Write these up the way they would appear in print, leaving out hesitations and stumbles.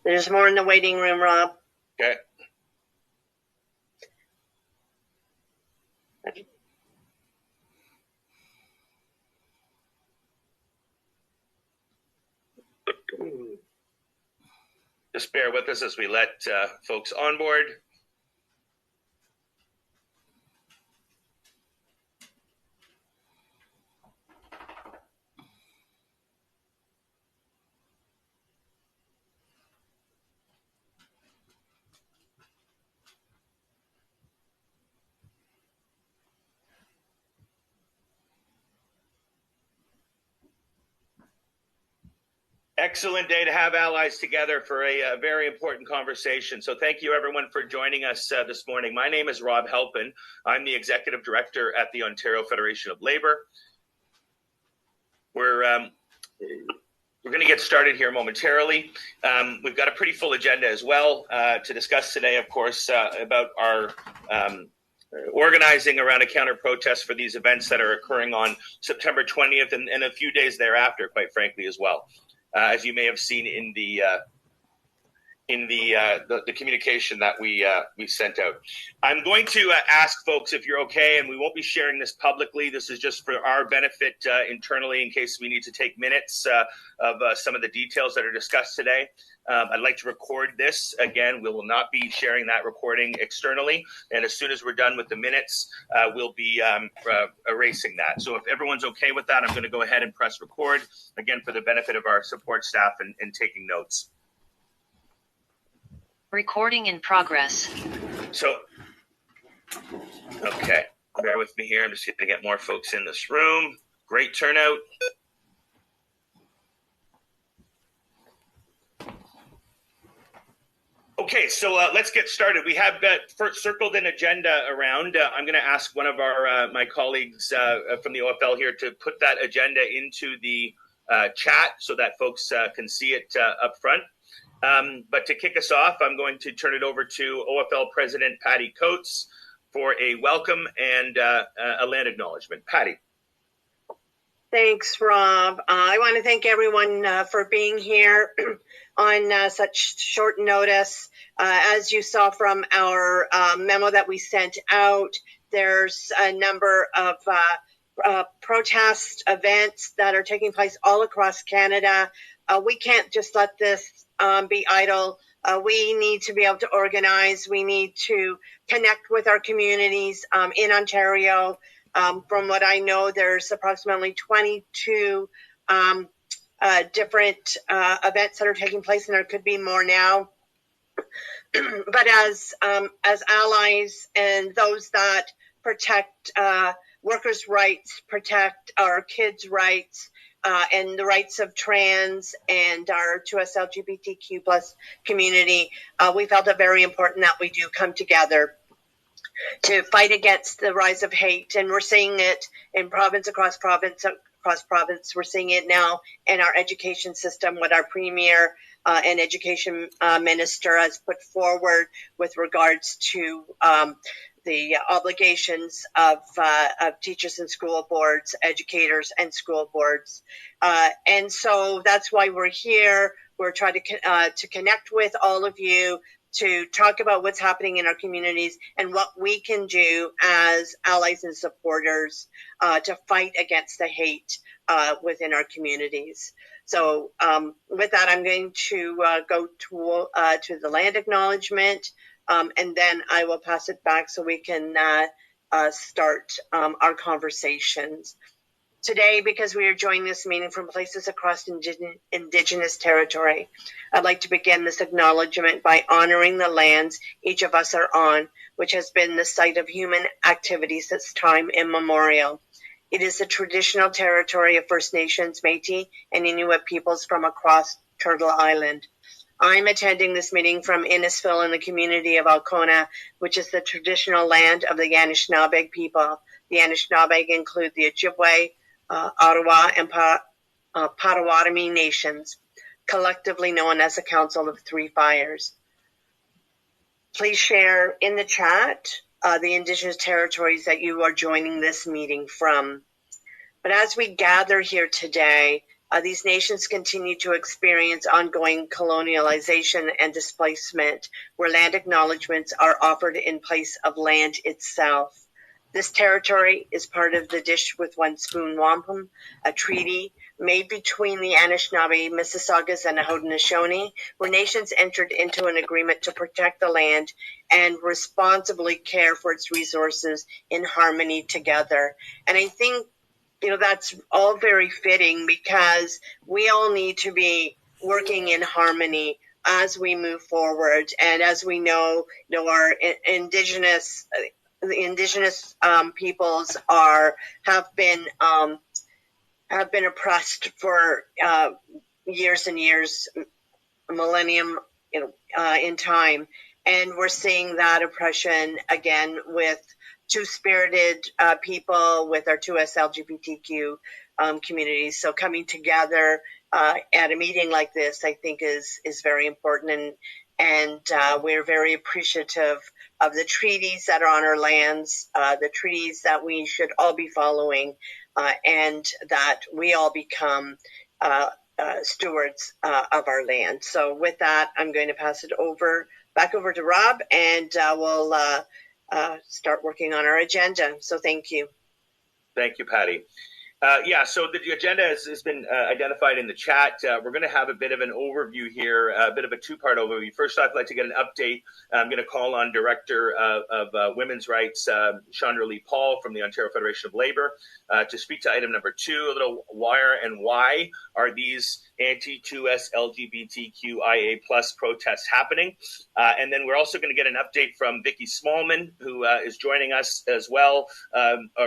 There's more in the waiting room, Rob. Okay. Just bear with us as we let folks on board. Excellent day to have allies together for a very important conversation. So thank you, everyone, for joining us this morning. My name is Rob Halpin. I'm the Executive Director at the Ontario Federation of Labour. We're going to get started here momentarily. We've got a pretty full agenda as well to discuss today, of course, about our organizing around a counter-protest for these events that are occurring on September 20th and a few days thereafter, quite frankly, as well. As you may have seen in the communication that we sent out. I'm going to ask folks if you're okay, and we won't be sharing this publicly. This is just for our benefit internally in case we need to take minutes of some of the details that are discussed today. I'd like to record this. Again, we will not be sharing that recording externally, and as soon as we're done with the minutes, we'll be erasing that. So if everyone's okay with that, I'm going to go ahead and press record, again, for the benefit of our support staff and taking notes. Recording in progress. So, okay, bear with me here. I'm just going to get more folks in this room. Great turnout. Okay, so let's get started. We have circled an agenda around. I'm going to ask one of our my colleagues from the OFL here to put that agenda into the chat so that folks can see it up front. But to kick us off, I'm going to turn it over to OFL President Patty Coates for a welcome and a land acknowledgement. Patty. Thanks, Rob. I want to thank everyone for being here on such short notice. As you saw from our memo that we sent out, there's a number of protest events that are taking place all across Canada. We can't just let this be idle. We need to be able to organize. We need to connect with our communities in Ontario. From what I know, there's approximately 22 different events that are taking place, and there could be more now. But as allies and those that protect workers' rights, protect our kids' rights, and the rights of trans and our 2S LGBTQ plus community, we felt it very important that we do come together to fight against the rise of hate. And we're seeing it in province across province. We're seeing it now in our education system, what our premier and education minister has put forward with regards to the obligations of teachers and school boards, educators and school boards. And so that's why we're here. We're trying to connect with all of you, to talk about what's happening in our communities and what we can do as allies and supporters to fight against the hate within our communities. So with that, I'm going to go to the land acknowledgement, and then I will pass it back so we can start our conversations. Today, because we are joining this meeting from places across Indigenous territory, I'd like to begin this acknowledgement by honoring the lands each of us are on, which has been the site of human activity since time immemorial. It is the traditional territory of First Nations, Métis, and Inuit peoples from across Turtle Island. I'm attending this meeting from Innisfil in the community of Alcona, which is the traditional land of the Anishinaabe people. The Anishinaabe include the Ojibwe, Ottawa, and Potawatomi nations, collectively known as the Council of Three Fires. Please share in the chat the Indigenous territories that you are joining this meeting from. But as we gather here today These nations continue to experience ongoing colonialization and displacement, where land acknowledgements are offered in place of land itself. This territory is part of the Dish with One Spoon Wampum, a treaty made between the Anishinaabe, Mississaugas, and the Haudenosaunee, where nations entered into an agreement to protect the land and responsibly care for its resources in harmony together. And I think, that's all very fitting, because we all need to be working in harmony as we move forward. And as we know, our indigenous peoples have been oppressed for years and years, millennium in time, and we're seeing that oppression again with two-spirited people, with our 2S LGBTQ communities. So coming together at a meeting like this, I think is very important, and we're very appreciative of the treaties that are on our lands, the treaties that we should all be following, and that we all become stewards of our land. So with that, I'm going to pass it back over to Rob, and we'll start working on our agenda. So thank you. Thank you, Patty. So the agenda has been identified in the chat. We're going to have a bit of an overview here, a bit of a two-part overview. First off, I'd like to get an update. I'm going to call on Director of Women's Rights, Chandra Lee Paul from the Ontario Federation of Labour, to speak to item number 2, a little where and why are these anti-2S LGBTQIA plus protests happening. And then we're also going to get an update from Vicki Smallman, who is joining us as well,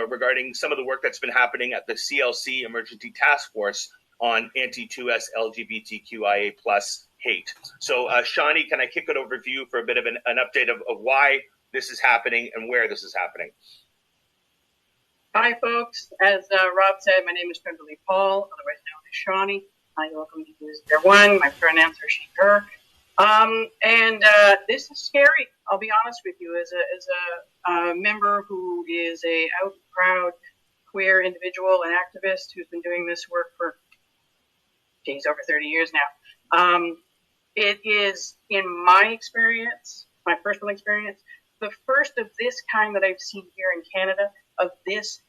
regarding some of the work that's been happening at the CLC Emergency Task Force on anti-2S LGBTQIA plus hate. So, Shawnee, can I kick it over to you for a bit of an update of why this is happening and where this is happening? Hi, folks. As Rob said, my name is Chandra Lee Paul, otherwise known as Shawnee. You're welcome to use their one. My pronouns are she, her. And this is scary. I'll be honest with you. As a member who is a out proud queer individual and activist who's been doing this work for, over 30 years now. It is, in my experience, my personal experience, the first of this kind that I've seen here in Canada, of this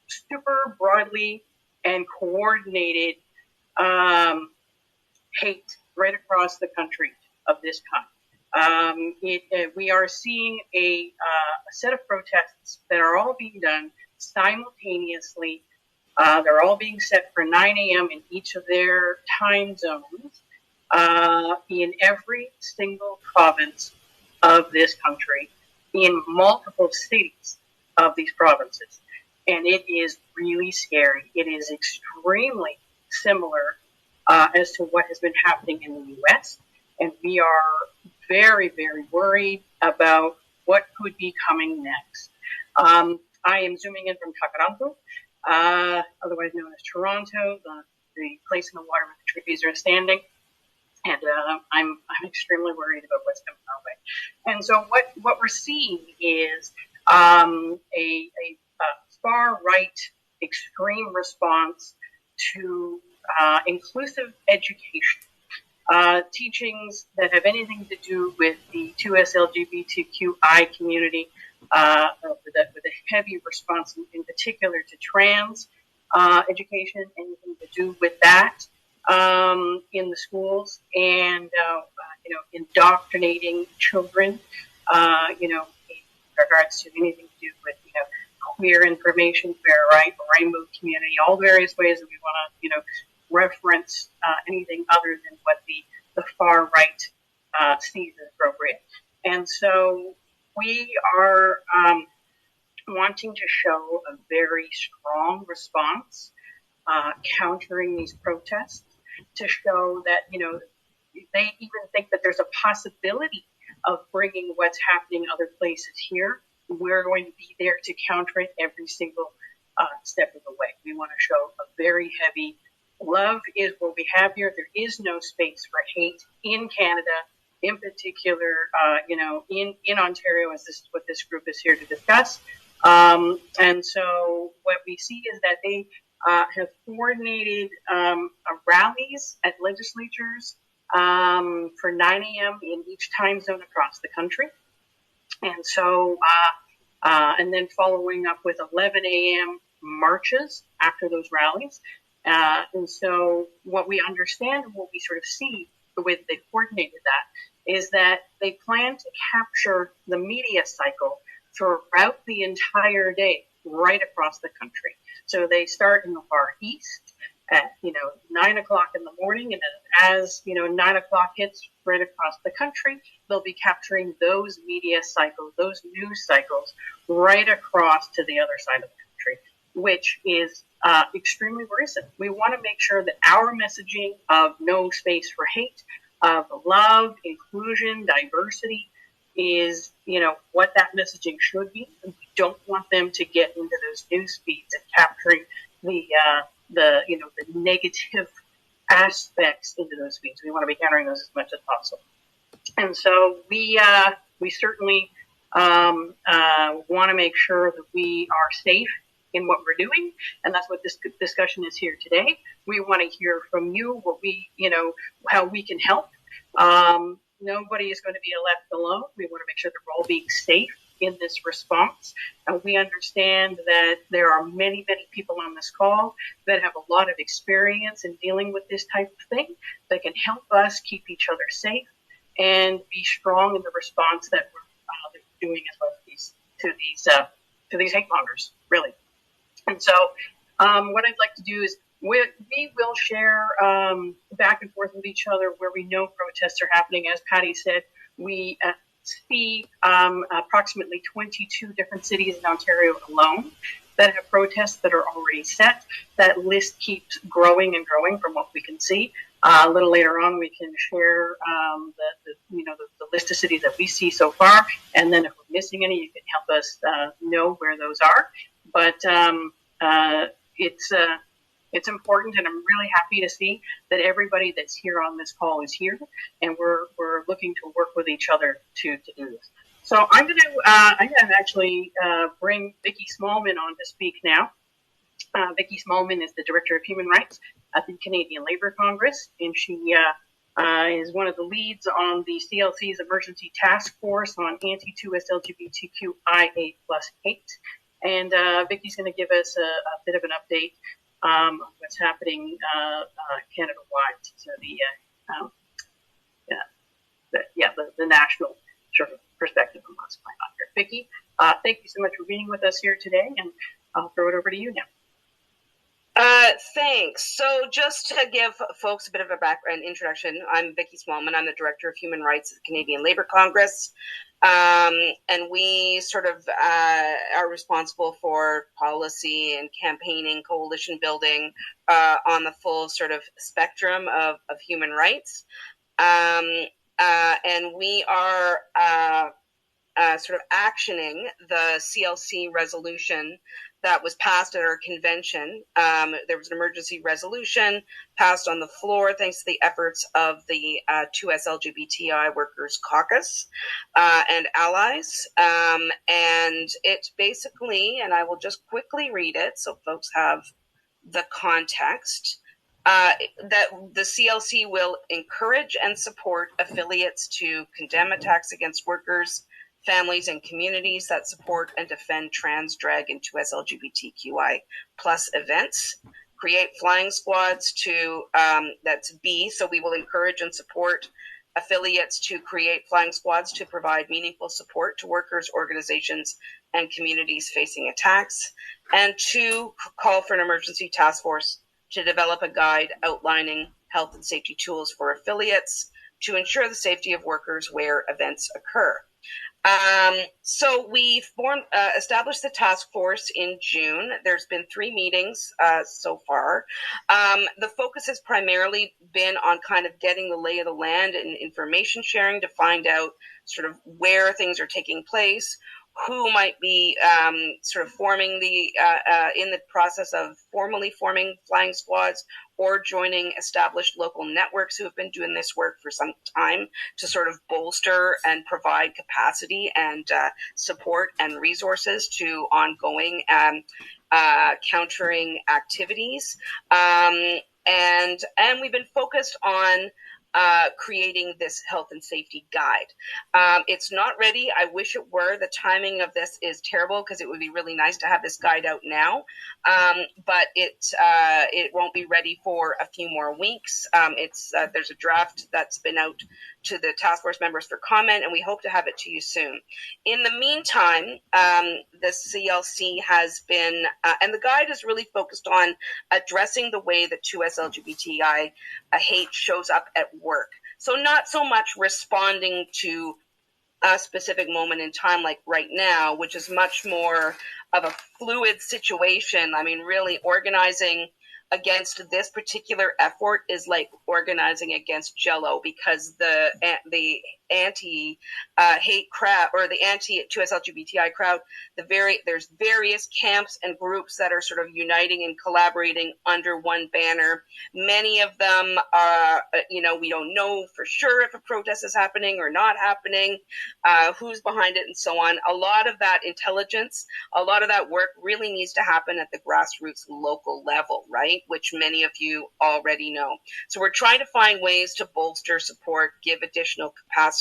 super broadly and coordinated hate right across the country of this kind. We are seeing a set of protests that are all being done simultaneously. They're all being set for 9 a.m. in each of their time zones in every single province of this country, in multiple cities of these provinces. And it is really scary. It is extremely similar as to what has been happening in the U.S. And we are very, very worried about what could be coming next. I am zooming in from Takaranto, otherwise known as Toronto, the place in the water where the trees are standing. And I'm extremely worried about what's coming our way. And so what we're seeing is a far-right extreme response to inclusive education, teachings that have anything to do with the 2S LGBTQI community, with a heavy response in particular to trans education, anything to do with that in the schools, and indoctrinating children, in regards to anything to do with queer information, queer rainbow community, all various ways that we want to reference anything other than what the far right sees as appropriate. And so we are wanting to show a very strong response countering these protests, to show that they even think that there's a possibility of bringing what's happening other places here. We're going to be there to counter it every single step of the way. We want to show a very heavy love is what we have here. There is no space for hate in Canada, in particular, in Ontario, as this is what this group is here to discuss. And so what we see is that have coordinated rallies at legislatures for 9 a.m. in each time zone across the country. And so, and then following up with 11 a.m. marches after those rallies. And so what we understand and what we sort of see the way that they coordinated that is that they plan to capture the media cycle throughout the entire day, right across the country. So they start in the far east at 9 o'clock in the morning, and then as 9 o'clock hits right across the country, they'll be capturing those media cycles, those news cycles, right across to the other side of the country, which is extremely worrisome. We want to make sure that our messaging of no space for hate, of love, inclusion, diversity is, what that messaging should be. And we don't want them to get into those news feeds and capturing the negative aspects into those feeds. We want to be countering those as much as possible. And so we certainly want to make sure that we are safe in what we're doing, and that's what this discussion is here today. We want to hear from you what how we can help. Nobody is going to be left alone. We want to make sure that we're all being safe in this response. We understand that there are many, many people on this call that have a lot of experience in dealing with this type of thing that can help us keep each other safe and be strong in the response that we're doing as well to these hate mongers, really. And so what I'd like to do is we will share back and forth with each other where we know protests are happening. As Patty said, we see approximately 22 different cities in Ontario alone that have protests that are already set. That list keeps growing and growing from what we can see. A little later on, we can share the list of cities that we see so far, and then if we're missing any, you can help us know where those are. But it's important, and I'm really happy to see that everybody that's here on this call is here, and we're looking to work with each other to do this. So I'm going to actually bring Vicki Smallman on to speak now. Vicki Smallman is the Director of Human Rights at the Canadian Labour Congress, and she is one of the leads on the CLC's Emergency Task Force on Anti-2S LGBTQIA+ hate. And Vicki's going to give us a bit of an update on what's happening Canada-wide. So the national sort of perspective on what's going on here. Vicki, thank you so much for being with us here today, and I'll throw it over to you now. Thanks. So just to give folks a bit of a background introduction, I'm Vicki Smallman. I'm the Director of Human Rights at the Canadian Labour Congress. And we sort of are responsible for policy and campaigning, coalition building on the full sort of spectrum of human rights. And we are sort of actioning the CLC resolution that was passed at our convention. There was an emergency resolution passed on the floor thanks to the efforts of the 2S LGBTI Workers Caucus and allies. And it basically, and I will just quickly read it so folks have the context, that the CLC will encourage and support affiliates to condemn attacks against workers, families, and communities that support and defend trans, drag, and 2S LGBTQI+ events. Create flying squads to, that's B, so we will encourage and support affiliates to create flying squads to provide meaningful support to workers, organizations, and communities facing attacks. And 2, call for an emergency task force to develop a guide outlining health and safety tools for affiliates to ensure the safety of workers where events occur. So we established the task force in June. There's been 3 meetings so far. The focus has primarily been on kind of getting the lay of the land and information sharing to find out sort of where things are taking place, who might be sort of forming in the process of formally forming flying squads or joining established local networks who have been doing this work for some time to sort of bolster and provide capacity and support and resources to ongoing countering activities. And we've been focused on creating this health and safety guide. It's not ready. I wish it were. The timing of this is terrible because it would be really nice to have this guide out now. But it won't be ready for a few more weeks. There's a draft that's been out to the task force members for comment, and we hope to have it to you soon. In the meantime, the CLC has been, and the guide is really focused on addressing the way that 2S LGBTI hate shows up at work. So not so much responding to a specific moment in time like right now, which is much more of a fluid situation. I mean, really organizing against this particular effort is like organizing against Jello, because the anti-hate crowd, or the anti-2S LGBTI crowd, there's various camps and groups that are sort of uniting and collaborating under one banner. Many of them are, we don't know for sure if a protest is happening or not happening, who's behind it, and so on. A lot of that intelligence, a lot of that work really needs to happen at the grassroots local level, right? Which many of you already know. So we're trying to find ways to bolster support, give additional capacity,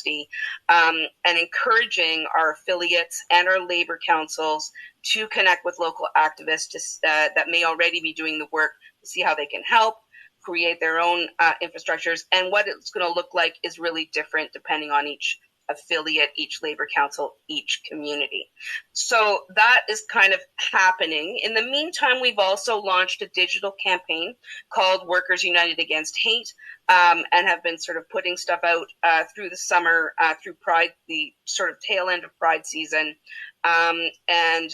and encouraging our affiliates and our labor councils to connect with local activists that may already be doing the work, to see how they can help create their own infrastructures. And what it's going to look like is really different depending on each affiliate, each labor council, each community. So that is kind of happening. In the meantime, we've also launched a digital campaign called Workers United Against Hate, and have been sort of putting stuff out through the summer, through Pride, the sort of tail end of Pride season. And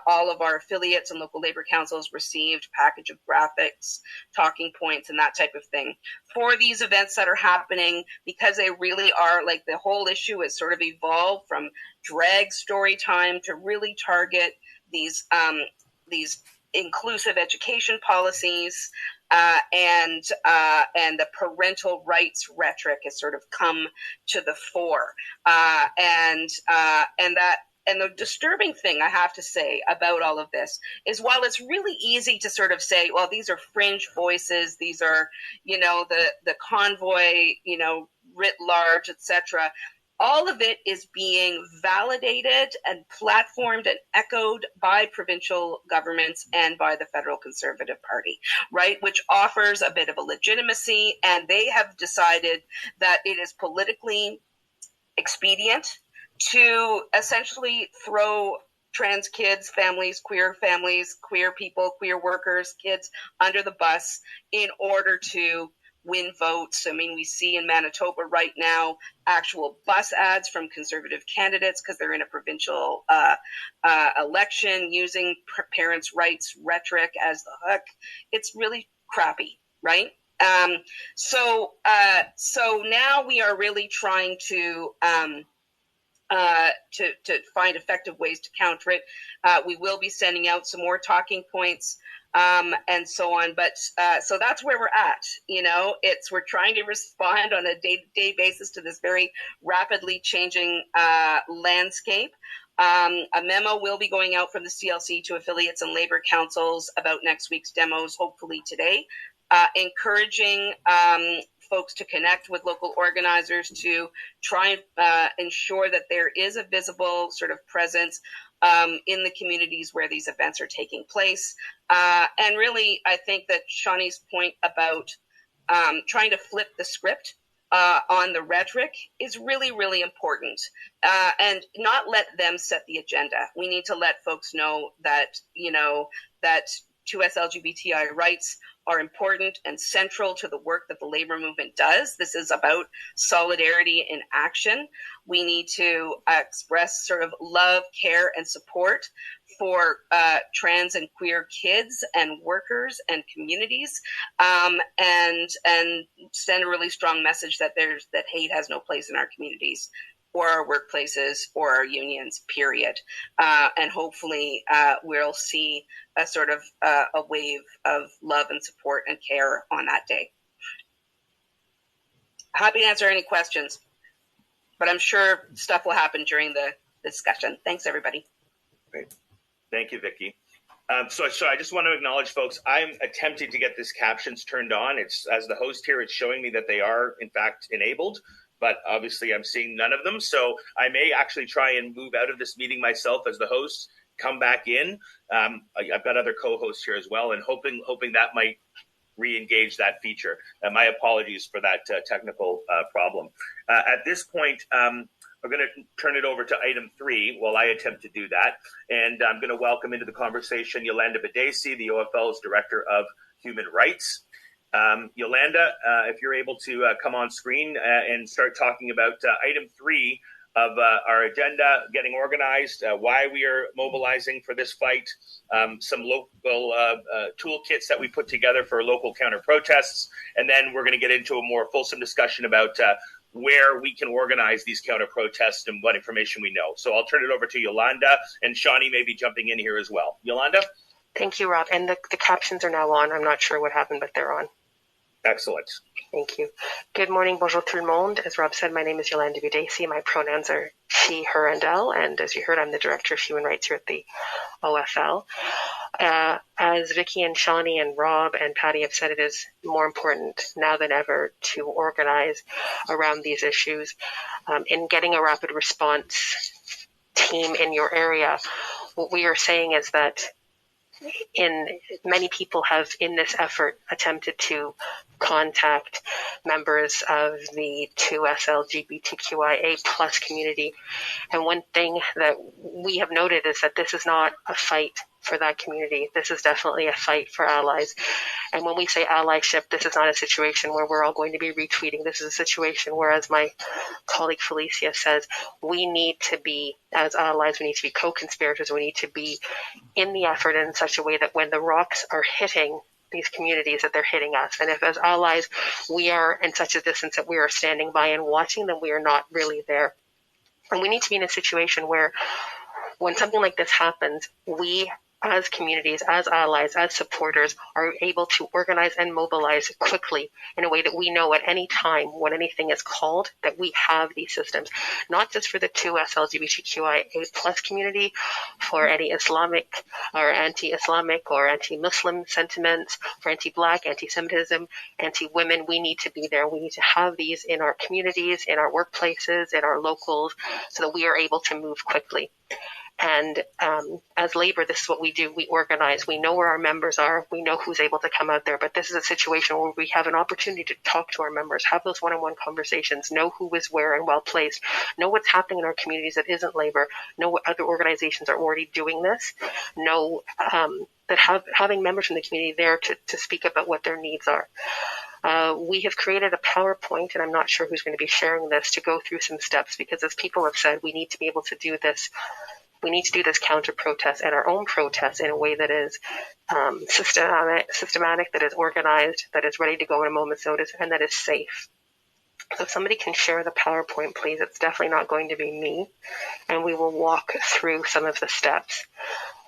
all of our affiliates and local labor councils received a package of graphics, talking points, and that type of thing for these events that are happening, because they really are, like, the whole issue has sort of evolved from drag story time to really target these inclusive education policies, and the parental rights rhetoric has sort of come to the fore, and the disturbing thing, I have to say, about all of this is, while it's really easy to sort of say, well, these are fringe voices, these are, the convoy, writ large, etc., all of it is being validated and platformed and echoed by provincial governments and by the federal Conservative Party, right? Which offers a bit of a legitimacy, and they have decided that it is politically expedient to essentially throw trans kids, families, queer people, queer workers, kids under the bus in order to win votes. I mean, we see in Manitoba right now actual bus ads from Conservative candidates because they're in a provincial election using parents' rights rhetoric as the hook. It's really crappy, right? So now we are really trying to find effective ways to counter it. We will be sending out some more talking points, and so on. But so that's where we're at. We're trying to respond on a day-to-day basis to this very rapidly changing landscape. A memo will be going out from the CLC to affiliates and labor councils about next week's demos, hopefully today, encouraging folks to connect with local organizers to try and ensure that there is a visible sort of presence in the communities where these events are taking place. And really, I think that Shawnee's point about trying to flip the script on the rhetoric is really, really important, and not let them set the agenda. We need to let folks know that, that 2S LGBTI rights are important and central to the work that the labor movement does. This is about solidarity in action. We need to express sort of love, care, and support for trans and queer kids and workers and communities, and send a really strong message that that hate has no place in our communities or our workplaces or our unions, period. And hopefully we'll see a sort of a wave of love and support and care on that day. Happy to answer any questions, but I'm sure stuff will happen during the discussion. Thanks, everybody. Great. Thank you, Vicki. So I just want to acknowledge, folks, I'm attempting to get this captions turned on. It's, as the host here, it's showing me that they are, in fact, enabled, but obviously I'm seeing none of them. So I may actually try and move out of this meeting myself as the host, come back in. I've got other co-hosts here as well, and hoping that might re-engage that feature. My apologies for that technical problem. At this point, we're going to turn it over to item 3 while I attempt to do that. And I'm going to welcome into the conversation Yolanda Badesi, the OFL's Director of Human Rights. Yolanda, if you're able to come on screen and start talking about item 3 of our agenda, getting organized, why we are mobilizing for this fight, some local toolkits that we put together for local counter protests, and then we're going to get into a more fulsome discussion about where we can organize these counter protests and what information we know. So I'll turn it over to Yolanda, and Shawnee may be jumping in here as well. Yolanda? Thank you, Rob. And the captions are now on. I'm not sure what happened, but they're on. Excellent. Thank you. Good morning, bonjour tout le monde. As Rob said, my name is Yolanda Badesi. My pronouns are she, her, and elle. And as you heard, I'm the Director of Human Rights here at the OFL. As Vicky and Shawnee and Rob and Patty have said, it is more important now than ever to organize around these issues. In getting a rapid response team in your area, what we are saying is that many people have in this effort attempted to contact members of the 2S LGBTQIA plus community. And one thing that we have noted is that this is not a fight for that community. This is definitely a fight for allies. And when we say allyship, this is not a situation where we're all going to be retweeting. This is a situation where, as my colleague Felicia says, we need to be, as allies, we need to be co-conspirators. We need to be in the effort in such a way that when the rocks are hitting these communities, that they're hitting us. And if as allies, we are in such a distance that we are standing by and watching, then we are not really there. And we need to be in a situation where when something like this happens, we as communities, as allies, as supporters, are able to organize and mobilize quickly in a way that we know at any time when anything is called that we have these systems, not just for the 2S LGBTQIA plus community, for any Islamic or anti-Islamic or anti-Muslim sentiments, for anti-Black, anti-Semitism, anti-women. We need to be there. We need to have these in our communities, in our workplaces, in our locals, so that we are able to move quickly. And as labor, this is what we do. We organize. We know where our members are. We know who's able to come out there. But this is a situation where we have an opportunity to talk to our members, have those one-on-one conversations, know who is where and well placed, know what's happening in our communities that isn't labor, know what other organizations are already doing this, know that having members from the community there to speak about what their needs are. We have created a PowerPoint, and I'm not sure who's going to be sharing this, to go through some steps, because as people have said, we need to be able to do this. We need to do this counter-protest and our own protest in a way that is systematic, that is organized, that is ready to go at a moment's notice, and that is safe. So if somebody can share the PowerPoint, please. It's definitely not going to be me, and we will walk through some of the steps.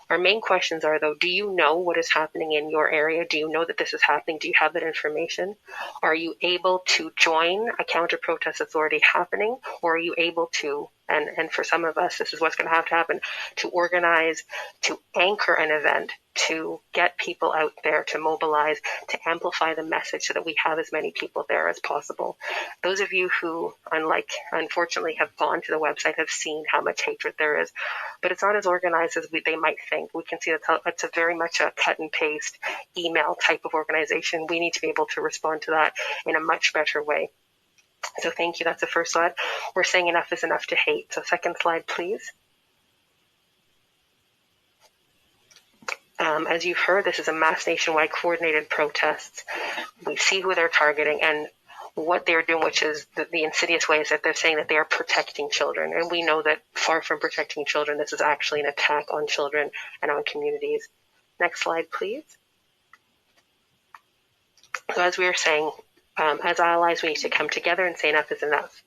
Our main questions are, though, do you know what is happening in your area? Do you know that this is happening? Do you have that information? Are you able to join a counter-protest that's already happening? Or are you able to, and for some of us, this is what's going to have to happen, to organize, to anchor an event, to get people out there, to mobilize, to amplify the message so that we have as many people there as possible. Those of you who, unfortunately, have gone to the website have seen how much hatred there is, but it's not as organized as they might think. We can see that it's a very much a cut and paste email type of organization. We need to be able to respond to that in a much better way. So thank you. That's the first slide. We're saying enough is enough to hate. So second slide, please. As you've heard, this is a mass nationwide coordinated protest. We see who they're targeting and what they're doing, which is the insidious way is that they're saying that they are protecting children. And we know that far from protecting children, this is actually an attack on children and on communities. Next slide, please. So as we were saying, as allies, we need to come together and say enough is enough.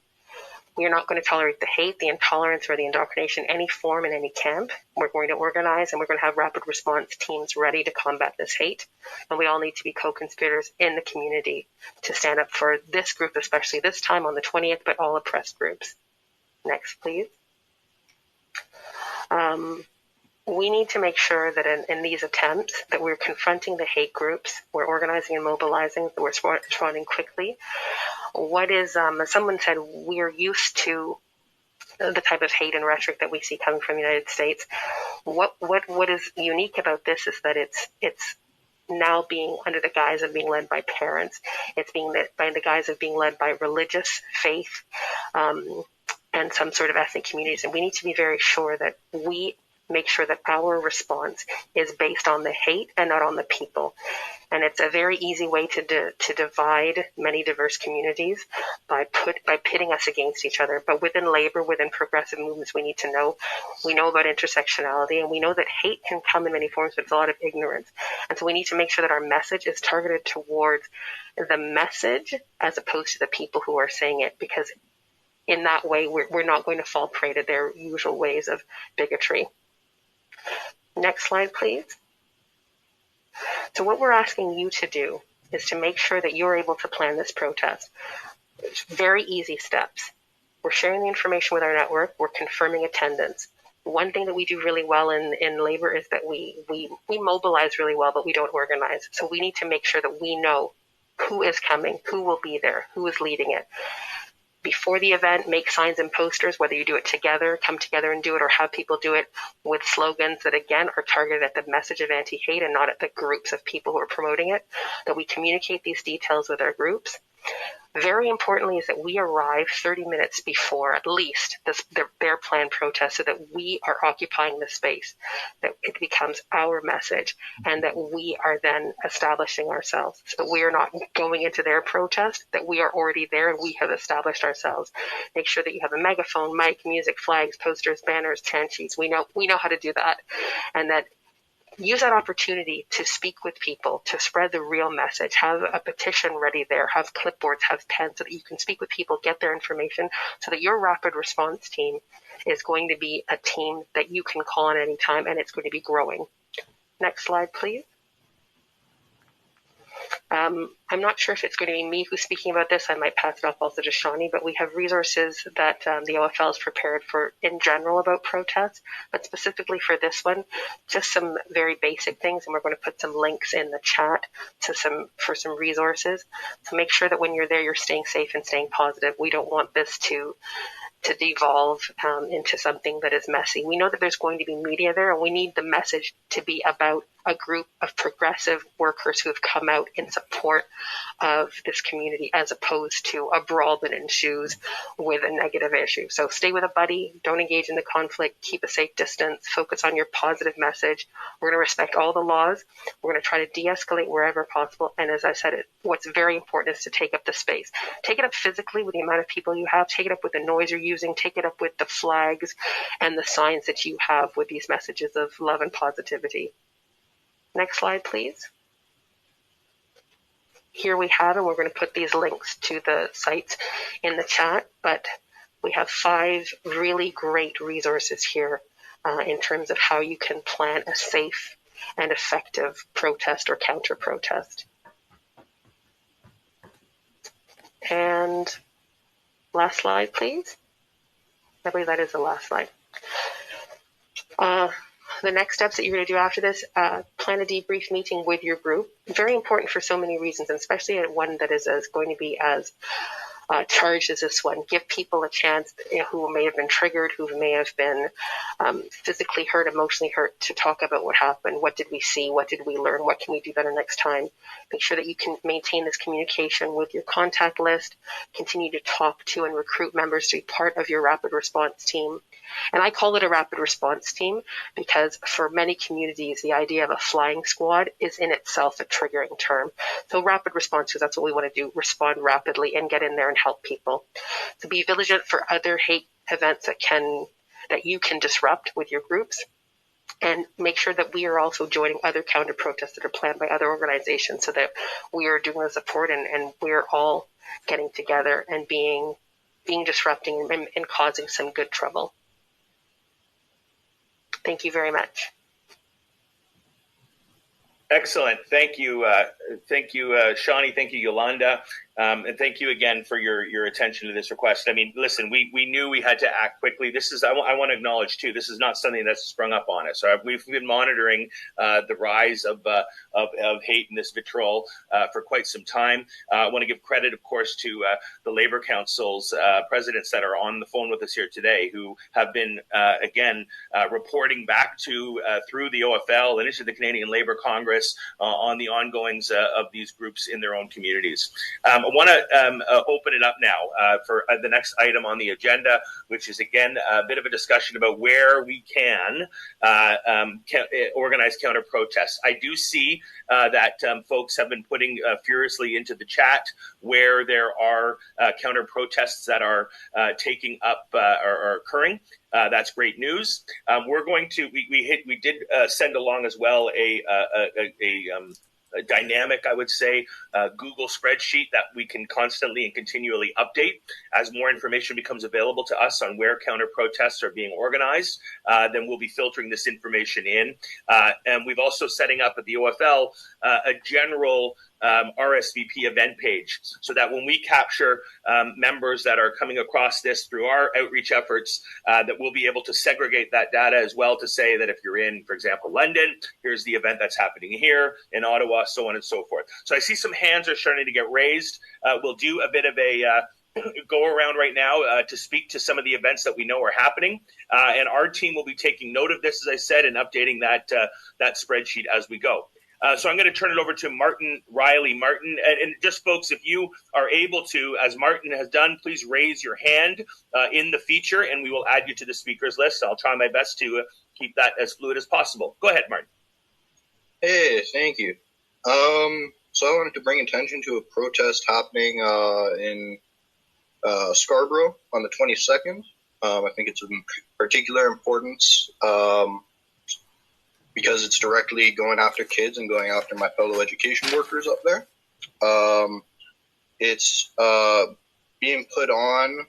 We are not going to tolerate the hate, the intolerance, or the indoctrination, any form in any camp. We're going to organize and we're going to have rapid response teams ready to combat this hate. And we all need to be co-conspirators in the community to stand up for this group, especially this time on the 20th, but all oppressed groups. Next, please. we need to make sure that in these attempts that we're confronting the hate groups, we're organizing and mobilizing, that we're responding quickly. What is, as someone said, we're used to the type of hate and rhetoric that we see coming from the United States. What is unique about this is that it's now being under the guise of being led by parents. It's being by the guise of being led by religious faith and some sort of ethnic communities. And we need to be very sure that we make sure that our response is based on the hate and not on the people. And it's a very easy way to divide many diverse communities by pitting us against each other. But within labor, within progressive movements, we know about intersectionality, and we know that hate can come in many forms, but it's a lot of ignorance. And so we need to make sure that our message is targeted towards the message as opposed to the people who are saying it, because in that way, we're not going to fall prey to their usual ways of bigotry. Next slide, please. So what we're asking you to do is to make sure that you're able to plan this protest. It's very easy steps. We're sharing the information with our network. We're confirming attendance. One thing that we do really well in labor is that we mobilize really well, but we don't organize. So we need to make sure that we know who is coming, who will be there, who is leading it. Before the event, make signs and posters, whether you do it together, come together and do it, or have people do it with slogans that, again, are targeted at the message of anti-hate and not at the groups of people who are promoting it, that we communicate these details with our groups. Very importantly is that we arrive 30 minutes before, at least, their planned protest, so that we are occupying the space, that it becomes our message, and that we are then establishing ourselves. So that we are not going into their protest, that we are already there and we have established ourselves. Make sure that you have a megaphone, mic, music, flags, posters, banners, chant sheets. We know how to do that, and that use that opportunity to speak with people, to spread the real message. Have a petition ready there, have clipboards, have pens, so that you can speak with people, get their information, so that your rapid response team is going to be a team that you can call on any time, and it's going to be growing. Next slide, please. I'm not sure if it's going to be me who's speaking about this. I might pass it off also to Shawnee, but we have resources that the OFL has prepared for in general about protests, but specifically for this one, just some very basic things, and we're going to put some links in the chat for some resources. So make sure that when you're there, you're staying safe and staying positive. We don't want this to devolve into something that is messy. We know that there's going to be media there, and we need the message to be about a group of progressive workers who have come out in support of this community, as opposed to a brawl that ensues with a negative issue. So stay with a buddy, don't engage in the conflict, keep a safe distance, focus on your positive message. We're going to respect all the laws. We're going to try to de-escalate wherever possible. And as I said, what's very important is to take up the space. Take it up physically with the amount of people you have, take it up with the noise you're using, take it up with the flags and the signs that you have with these messages of love and positivity. Next slide, please. Here we have, and we're going to put these links to the sites in the chat, but we have 5 really great resources here in terms of how you can plan a safe and effective protest or counter-protest. And last slide, please. I believe that is the last slide. The next steps that you're going to do after this, plan a debrief meeting with your group. Very important for so many reasons, and especially at one that is going to be as charged as this one. Give people a chance, who may have been triggered, who may have been physically hurt, emotionally hurt, to talk about what happened. What did we see? What did we learn? What can we do better next time? Make sure that you can maintain this communication with your contact list. Continue to talk to and recruit members to be part of your rapid response team. And I call it a rapid response team because for many communities, the idea of a flying squad is in itself a triggering term. So rapid response, because that's what we want to do, respond rapidly and get in there and help people. So be vigilant for other hate events that you can disrupt with your groups. And make sure that we are also joining other counter protests that are planned by other organizations, so that we are doing the support and we're all getting together and being disrupting and causing some good trouble. Thank you very much. Excellent. Thank you. Thank you, Shawnee. Thank you, Yolanda. And thank you again for your attention to this request. I mean, listen, we knew we had to act quickly. This is, I want to acknowledge too, this is not something that's sprung up on us. We've been monitoring the rise of hate and this vitriol for quite some time. I want to give credit, of course, to the Labor Council's presidents that are on the phone with us here today, who have been, again, reporting back to through the OFL and into the Canadian Labour Congress on the ongoings of these groups in their own communities. I want to open it up now for the next item on the agenda, which is, again, a bit of a discussion about where we can organize counter-protests. I do see that folks have been putting furiously into the chat where there are counter-protests that are taking up or occurring. That's great news. We're going to we did send along as well a dynamic, I would say, Google spreadsheet that we can constantly and continually update as more information becomes available to us on where counter-protests are being organized. Then we'll be filtering this information in. And we've also setting up at the OFL a general RSVP event page, so that when we capture members that are coming across this through our outreach efforts, that we'll be able to segregate that data as well to say that if you're in, for example, London, here's the event that's happening here, in Ottawa, so on and so forth. So I see some hands are starting to get raised. We'll do a bit of a go around right now to speak to some of the events that we know are happening. And our team will be taking note of this, as I said, and updating that spreadsheet as we go. So I'm going to turn it over to Martin Riley. Martin, and just folks, if you are able to, as Martin has done, please raise your hand in the feature and we will add you to the speakers list. I'll try my best to keep that as fluid as possible. Go ahead, Martin. Hey, thank you. So I wanted to bring attention to a protest happening in Scarborough on the 22nd. I think it's of particular importance because it's directly going after kids and going after my fellow education workers up there. It's being put on.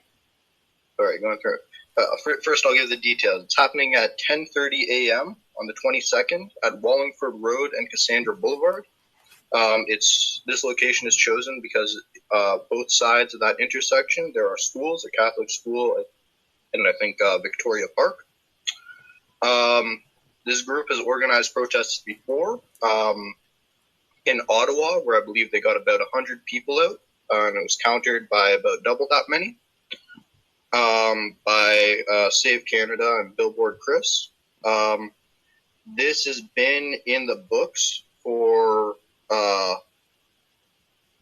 All right, going through it. First, I'll give the details. It's happening at 10:30 a.m. on the 22nd at Wallingford Road and Cassandra Boulevard. This location is chosen because both sides of that intersection there are schools, a Catholic school, and I think Victoria Park. This group has organized protests before in Ottawa, where I believe they got about 100 people out, and it was countered by about double that many by Save Canada and Billboard Chris. This has been in the books for I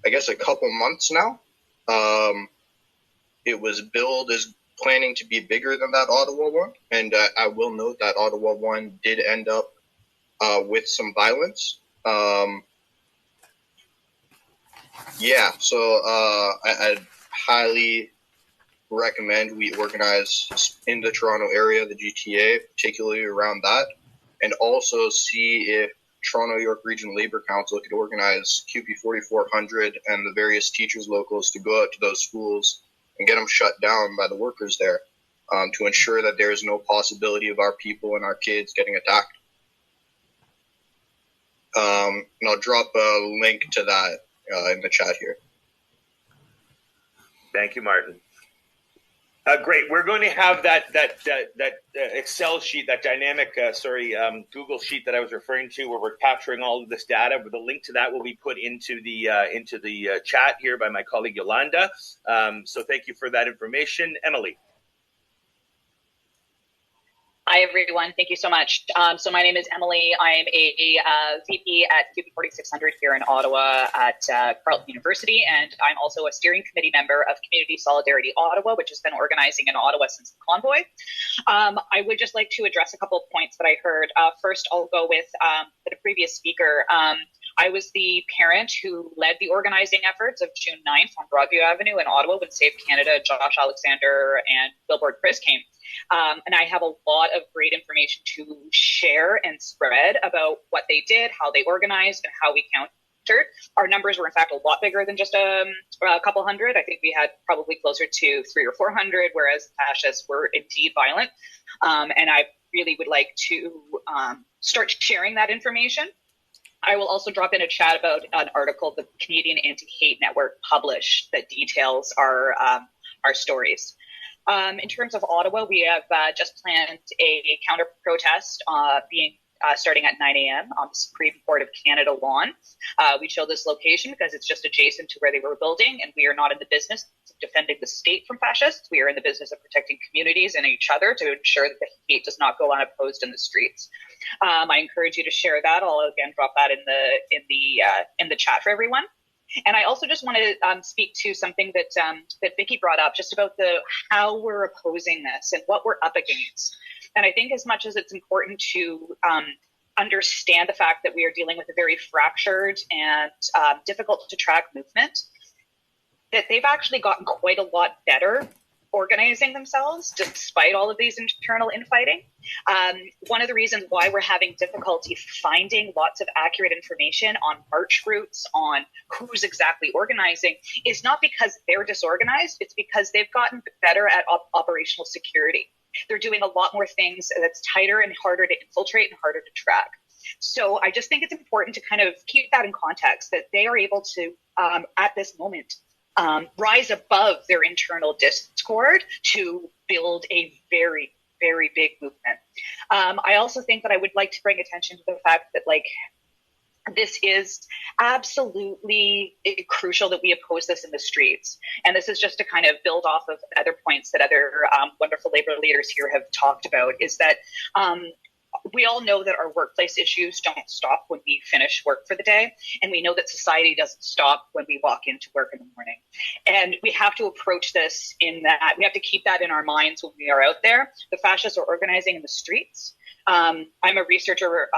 guess a couple months now. It was billed as planning to be bigger than that Ottawa one, and I will note that Ottawa one did end up with some violence. So I'd highly recommend we organize in the Toronto area, the GTA, particularly around that, and also see if Toronto York Region Labour Council could organize QP 4400 and the various teachers locals to go out to those schools and get them shut down by the workers there to ensure that there is no possibility of our people and our kids getting attacked. And I'll drop a link to that in the chat here. Thank you, Martin. Great. We're going to have that Excel sheet, that dynamic, Google sheet that I was referring to, where we're capturing all of this data. The link to that will be put into the chat here by my colleague Yolanda. So thank you for that information, Emily. Hi, everyone. Thank you so much. So my name is Emily. I'm a VP at QP 4600 here in Ottawa at Carleton University, and I'm also a steering committee member of Community Solidarity Ottawa, which has been organizing in Ottawa since the convoy. I would just like to address a couple of points that I heard. First, I'll go with the previous speaker. I was the parent who led the organizing efforts of June 9th on Broadview Avenue in Ottawa when Save Canada, Josh Alexander, and Billboard Chris came. And I have a lot of great information to share and spread about what they did, how they organized, and how we countered. Our numbers were, in fact, a lot bigger than just a couple hundred. I think we had probably closer to 300 or 400, whereas fascists were indeed violent. And I really would like to start sharing that information. I will also drop in a chat about an article the Canadian Anti-Hate Network published that details our stories. In terms of Ottawa, we have just planned a counter protest starting at 9 a.m. on the Supreme Court of Canada lawn. We chose this location because it's just adjacent to where they were building, and we are not in the business of defending the state from fascists. We are in the business of protecting communities and each other to ensure that the hate does not go unopposed in the streets. I encourage you to share that. I'll again drop that in the chat for everyone. And I also just want to speak to something that Vicky brought up, just about how we're opposing this and what we're up against. And I think as much as it's important to understand the fact that we are dealing with a very fractured and difficult to track movement, that they've actually gotten quite a lot better organizing themselves despite all of these internal infighting. One of the reasons why we're having difficulty finding lots of accurate information on march routes, on who's exactly organizing, is not because they're disorganized, it's because they've gotten better at operational security. They're doing a lot more things that's tighter and harder to infiltrate and harder to track. So I just think it's important to kind of keep that in context, that they are able to, at this moment, rise above their internal discord to build a very, very big movement. I also think that I would like to bring attention to the fact that, this is absolutely crucial that we oppose this in the streets. And this is just to kind of build off of other points that other wonderful labor leaders here have talked about, is that we all know that our workplace issues don't stop when we finish work for the day. And we know that society doesn't stop when we walk into work in the morning. And we have to approach this in that we have to keep that in our minds when we are out there. The fascists are organizing in the streets. I'm a researcher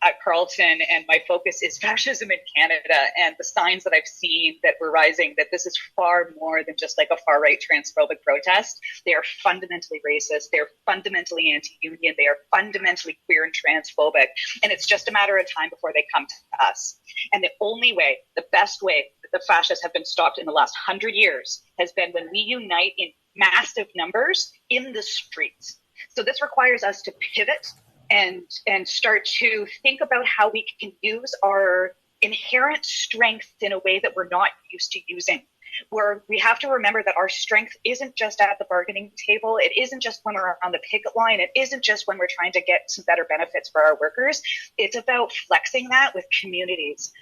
at Carleton, and my focus is fascism in Canada, and the signs that I've seen that we're rising, that this is far more than just like a far-right transphobic protest. They are fundamentally racist. They're fundamentally anti-union. They are fundamentally queer and transphobic. And it's just a matter of time before they come to us. And the only way, the best way that the fascists have been stopped in the last 100 years has been when we unite in massive numbers in the streets. So this requires us to pivot and start to think about how we can use our inherent strength in a way that we're not used to using. Where we have to remember that our strength isn't just at the bargaining table. It isn't just when we're on the picket line. It isn't just when we're trying to get some better benefits for our workers. It's about flexing that with communities.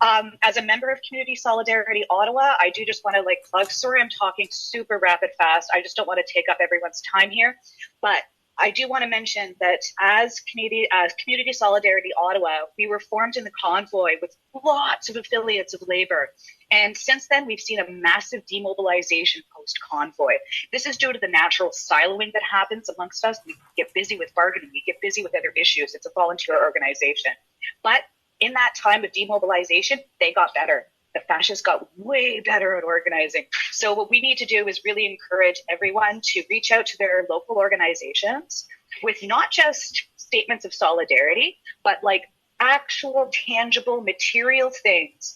As a member of Community Solidarity Ottawa, I do just want to plug, sorry, I'm talking super rapid fast. I just don't want to take up everyone's time here, but I do want to mention that as Community Solidarity Ottawa, we were formed in the convoy with lots of affiliates of Labour. And since then, we've seen a massive demobilization post-convoy. This is due to the natural siloing that happens amongst us. We get busy with bargaining. We get busy with other issues. It's a volunteer organization. But in that time of demobilization, they got better. The fascists got way better at organizing. So what we need to do is really encourage everyone to reach out to their local organizations with not just statements of solidarity, but actual, tangible, material things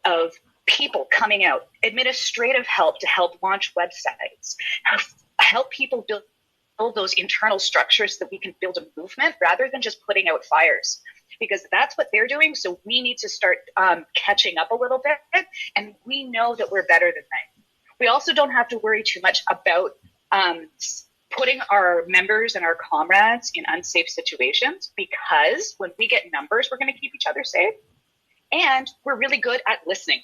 of people coming out, administrative help to help launch websites, help people build those internal structures so that we can build a movement rather than just putting out fires. Because that's what they're doing. So we need to start catching up a little bit. And we know that we're better than them. We also don't have to worry too much about putting our members and our comrades in unsafe situations, because when we get numbers, we're going to keep each other safe. And we're really good at listening.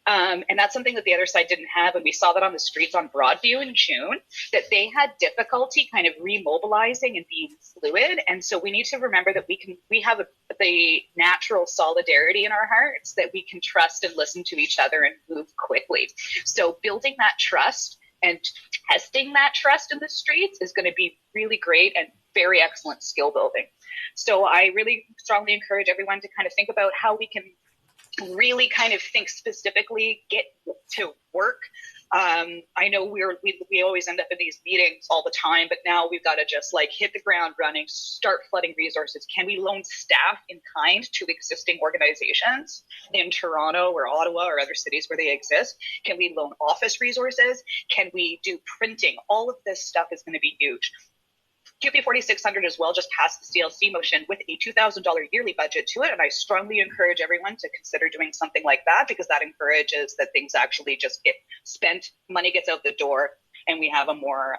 And that's something that the other side didn't have. And we saw that on the streets on Broadview in June, that they had difficulty kind of remobilizing and being fluid. And so we need to remember that we have the natural solidarity in our hearts, that we can trust and listen to each other and move quickly. So building that trust and testing that trust in the streets is going to be really great and very excellent skill building. So I really strongly encourage everyone to kind of think about how we can really kind of think specifically, get to work. I know we always end up in these meetings all the time, but now we've got to just hit the ground running, start flooding resources. Can we loan staff in kind to existing organizations in Toronto or Ottawa or other cities where they exist? Can we loan office resources? Can we do printing? All of this stuff is going to be huge. QP 4600 as well just passed the CLC motion with a $2,000 yearly budget to it. And I strongly encourage everyone to consider doing something like that, because that encourages that things actually just get spent, money gets out the door, and we have a more,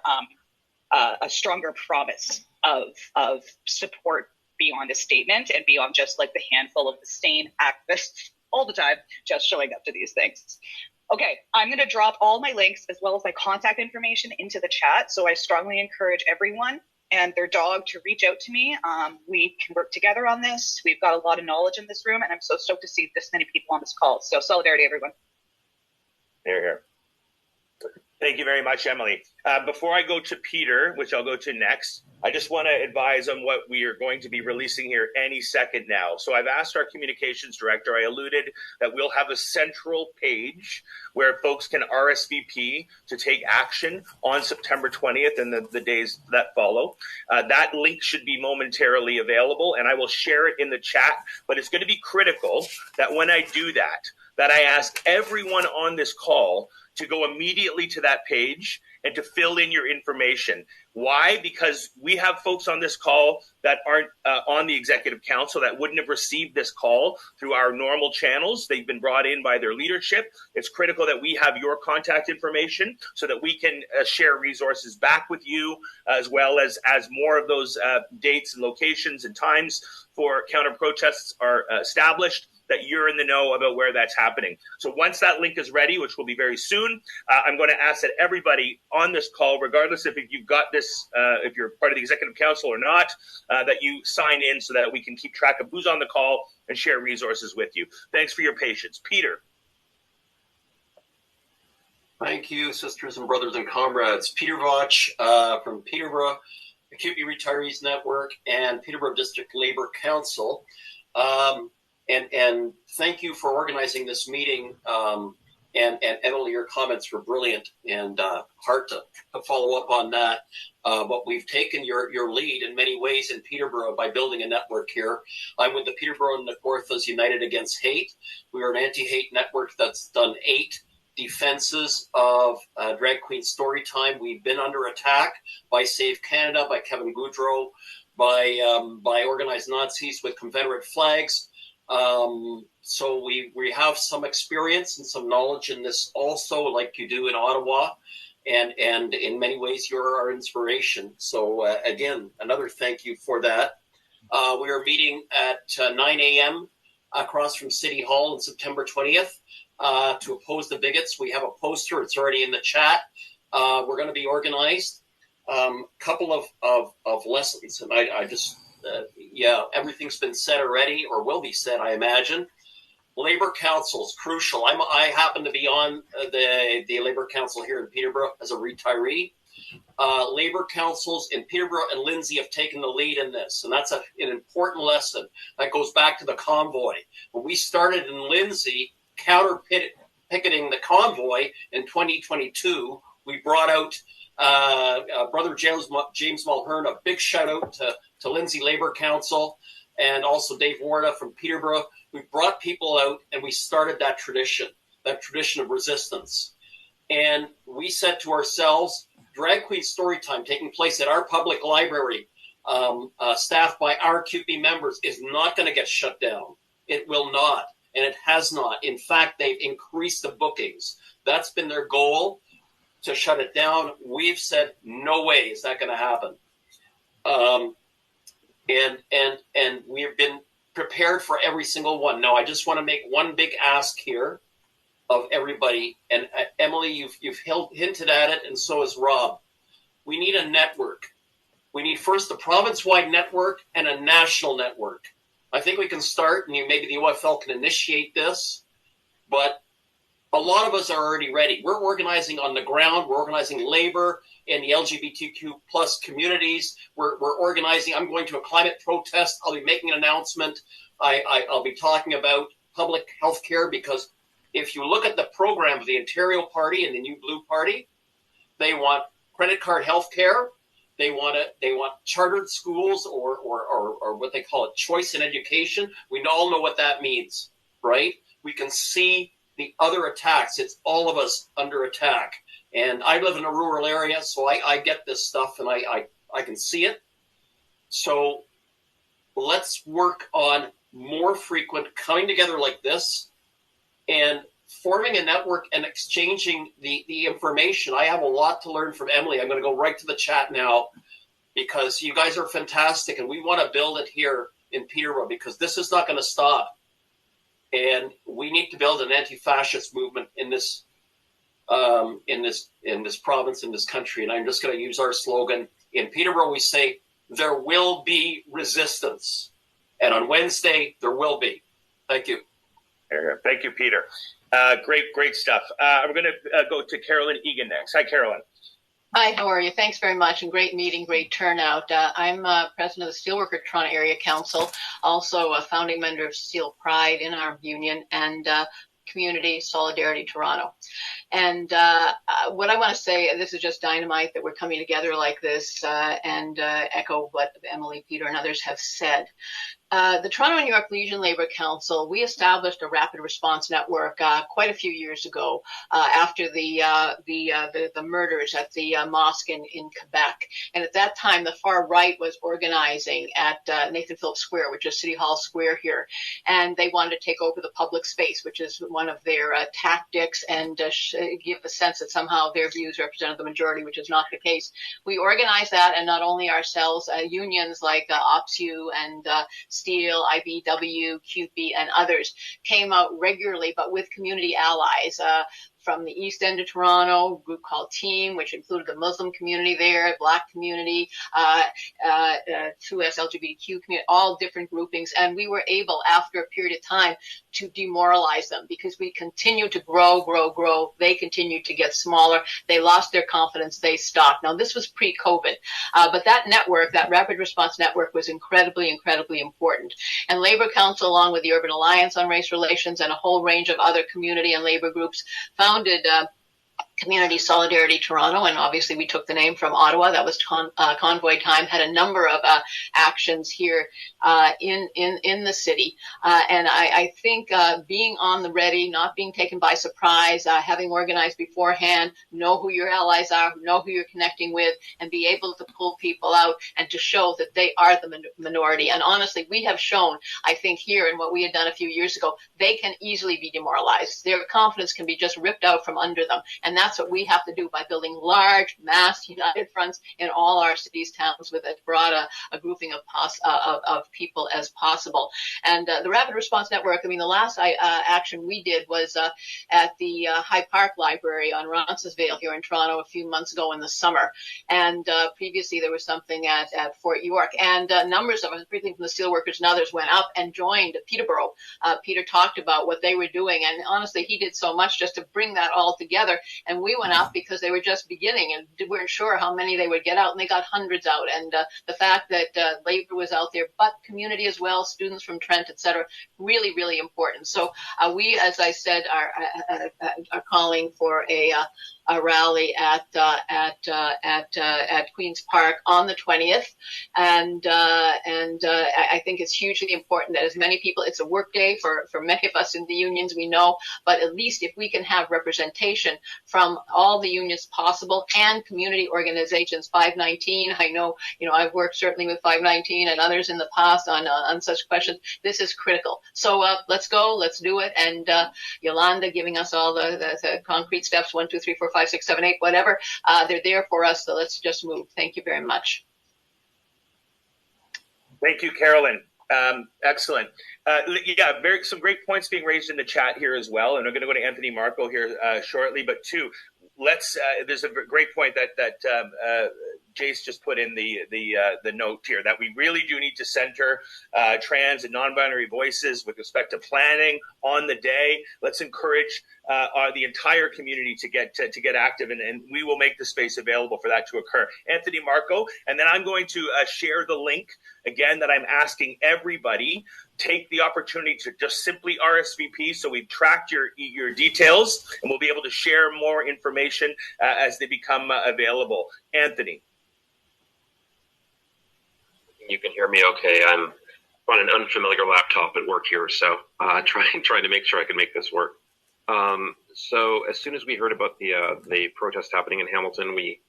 a stronger promise of support beyond a statement and beyond just like the handful of the sane activists all the time just showing up to these things. Okay, I'm going to drop all my links as well as my contact information into the chat. So I strongly encourage everyone and their dog to reach out to me. We can work together on this. We've got a lot of knowledge in this room, and I'm so stoked to see this many people on this call. So solidarity, everyone. Here. Thank you very much, Emily. Before I go to Peter, which I'll go to next, I just want to advise on what we are going to be releasing here any second now. So I've asked our communications director, I alluded that we'll have a central page where folks can RSVP to take action on September 20th and the days that follow. That link should be momentarily available, and I will share it in the chat. But it's going to be critical that when I do that I ask everyone on this call to go immediately to that page and to fill in your information. Why? Because we have folks on this call that aren't on the executive council that wouldn't have received this call through our normal channels. They've been brought in by their leadership. It's critical that we have your contact information so that we can share resources back with you, as well as more of those dates and locations and times for counter protests are established, that you're in the know about where that's happening. So once that link is ready, which will be very soon, I'm going to ask that everybody on this call, regardless if you've got this, if you're part of the executive council or not, that you sign in so that we can keep track of who's on the call and share resources with you. Thanks for your patience. Peter. Thank you, sisters and brothers and comrades. Peter Voch from Peterborough, the QP Retirees Network, and Peterborough District Labour Council. And thank you for organizing this meeting. And Emily, your comments were brilliant, and hard to follow up on that. But we've taken your lead in many ways in Peterborough by building a network here. I'm with the Peterborough and Nagorthas United Against Hate. We are an anti-hate network that's done 8 defenses of drag queen story time. We've been under attack by Save Canada, by Kevin Goudreau, by organized Nazis with Confederate flags. So we have some experience and some knowledge in this also, like you do in Ottawa, and in many ways you're our inspiration. So again, another thank you for that. We are meeting at 9 a.m. across from City Hall on September 20th to oppose the bigots. We have a poster. It's already in the chat. We're going to be organized. Couple of lessons, and I just everything's been said already, or will be said, I imagine. Labor Council is crucial. I happen to be on the Labor Council here in Peterborough as a retiree. Labor councils in Peterborough and Lindsay have taken the lead in this, and that's an important lesson. That goes back to the convoy. When we started in Lindsay, counter-picketing the convoy in 2022, we brought out Brother James Mulhern. A big shout-out to Lindsay Labor Council, and also Dave Warda from Peterborough. We brought people out, and we started that tradition of resistance. And we said to ourselves, Drag Queen Storytime taking place at our public library, staffed by our QP members, is not going to get shut down. It will not, and it has not. In fact, they've increased the bookings. That's been their goal, to shut it down. We've said, no way is that going to happen. And we've been prepared for every single one. Now, I just want to make one big ask here of everybody. And Emily, you've hinted at it, and so has Rob. We need a network. We need first a province-wide network and a national network. I think we can start, and maybe the OFL can initiate this, but a lot of us are already ready. We're organizing on the ground. We're organizing labor in the LGBTQ plus communities. We're organizing. I'm going to a climate protest. I'll be making an announcement. I'll be talking about public health care, because if you look at the program of the Ontario Party and the New Blue Party, they want credit card health care. They want chartered schools or what they call it, choice in education. We all know what that means, right? We can see the other attacks. It's all of us under attack. And I live in a rural area, so I get this stuff, and I I can see it. So let's work on more frequent coming together like this and forming a network and exchanging the information. I have a lot to learn from Emily. I'm going to go right to the chat now because you guys are fantastic and we want to build it here in Peterborough because this is not going to stop. And we need to build an anti-fascist movement in this province, in this country. And I'm just going to use our slogan. In Peterborough, we say, there will be resistance. And on Wednesday, there will be. Thank you. Thank you, Peter. Great stuff. We're going to go to Carolyn Egan next. Hi, Carolyn. Hi, how are you? Thanks very much, and great meeting, great turnout. I'm president of the Steelworker Toronto Area Council, also a founding member of Steel Pride in our union, and Community Solidarity Toronto. And what I want to say, this is just dynamite that we're coming together like this and echo what Emily, Peter, and others have said. The Toronto and New York Legion Labour Council, we established a rapid response network quite a few years ago after the murders at the mosque in Quebec. And at that time, the far right was organizing at Nathan Phillips Square, which is City Hall Square here. And they wanted to take over the public space, which is one of their tactics, and give the sense that somehow their views represented the majority, which is not the case. We organized that, and not only ourselves, unions like OPSU and Steel, IBW, QP, and others came out regularly, but with community allies. From the East End of Toronto, a group called Team, which included the Muslim community there, Black community, 2S LGBTQ community, all different groupings. And we were able, after a period of time, to demoralize them because we continued to grow. They continued to get smaller. They lost their confidence. They stopped. Now, this was pre-COVID, but that network, that rapid response network, was incredibly important. And Labour Council, along with the Urban Alliance on Race Relations and a whole range of other community and labor groups, founded Community Solidarity Toronto, and obviously we took the name from Ottawa. That was Convoy Time, had a number of actions here in the city. And I think being on the ready, not being taken by surprise, having organized beforehand, know who your allies are, know who you're connecting with, and be able to pull people out and to show that they are the minority. And honestly, we have shown, I think here in what we had done a few years ago, they can easily be demoralized. Their confidence can be just ripped out from under them. And that's what we have to do by building large, mass, united fronts in all our cities, towns, with as broad a grouping of people as possible. And the Rapid Response Network, I mean, the last action we did was at the High Park Library on Roncesvalles here in Toronto a few months ago in the summer. And previously there was something at Fort York. And numbers of us, particularly from the steelworkers and others, went up and joined Peterborough. Peter talked about what they were doing. And honestly, he did so much just to bring that all together. And we went up because they were just beginning and we weren't sure how many they would get out, and they got hundreds out. And the fact that labor was out there, but community as well, students from Trent, et cetera, really important. So we, as I said, are calling for a rally at Queen's Park on the 20th, and I think it's hugely important that as many people. It's a work day for many of us in the unions, we know, but at least if we can have representation from all the unions possible and community organizations. 519, I know, I've worked certainly with 519 and others in the past on such questions. This is critical. So let's go, let's do it. And Yolanda giving us all the concrete steps, 1, 2, 3, 4, 5, 6, 7, 8, whatever. They're there for us, so let's just move. Thank you very much. Thank you, Carolyn. Excellent. Some great points being raised in the chat here as well. And we're going to go to Anthony Marco here shortly. But there's a great point that Jace just put in the note here, that we really do need to center trans and non-binary voices with respect to planning on the day. Let's encourage the entire community to get active, and we will make the space available for that to occur. Anthony Marco, and then I'm going to share the link again that I'm asking everybody. Take the opportunity to just simply RSVP, so we've tracked your details, and we'll be able to share more information as they become available. Anthony. You can hear me okay. I'm on an unfamiliar laptop at work here, so trying to make sure I can make this work. So as soon as we heard about the protest happening in Hamilton, we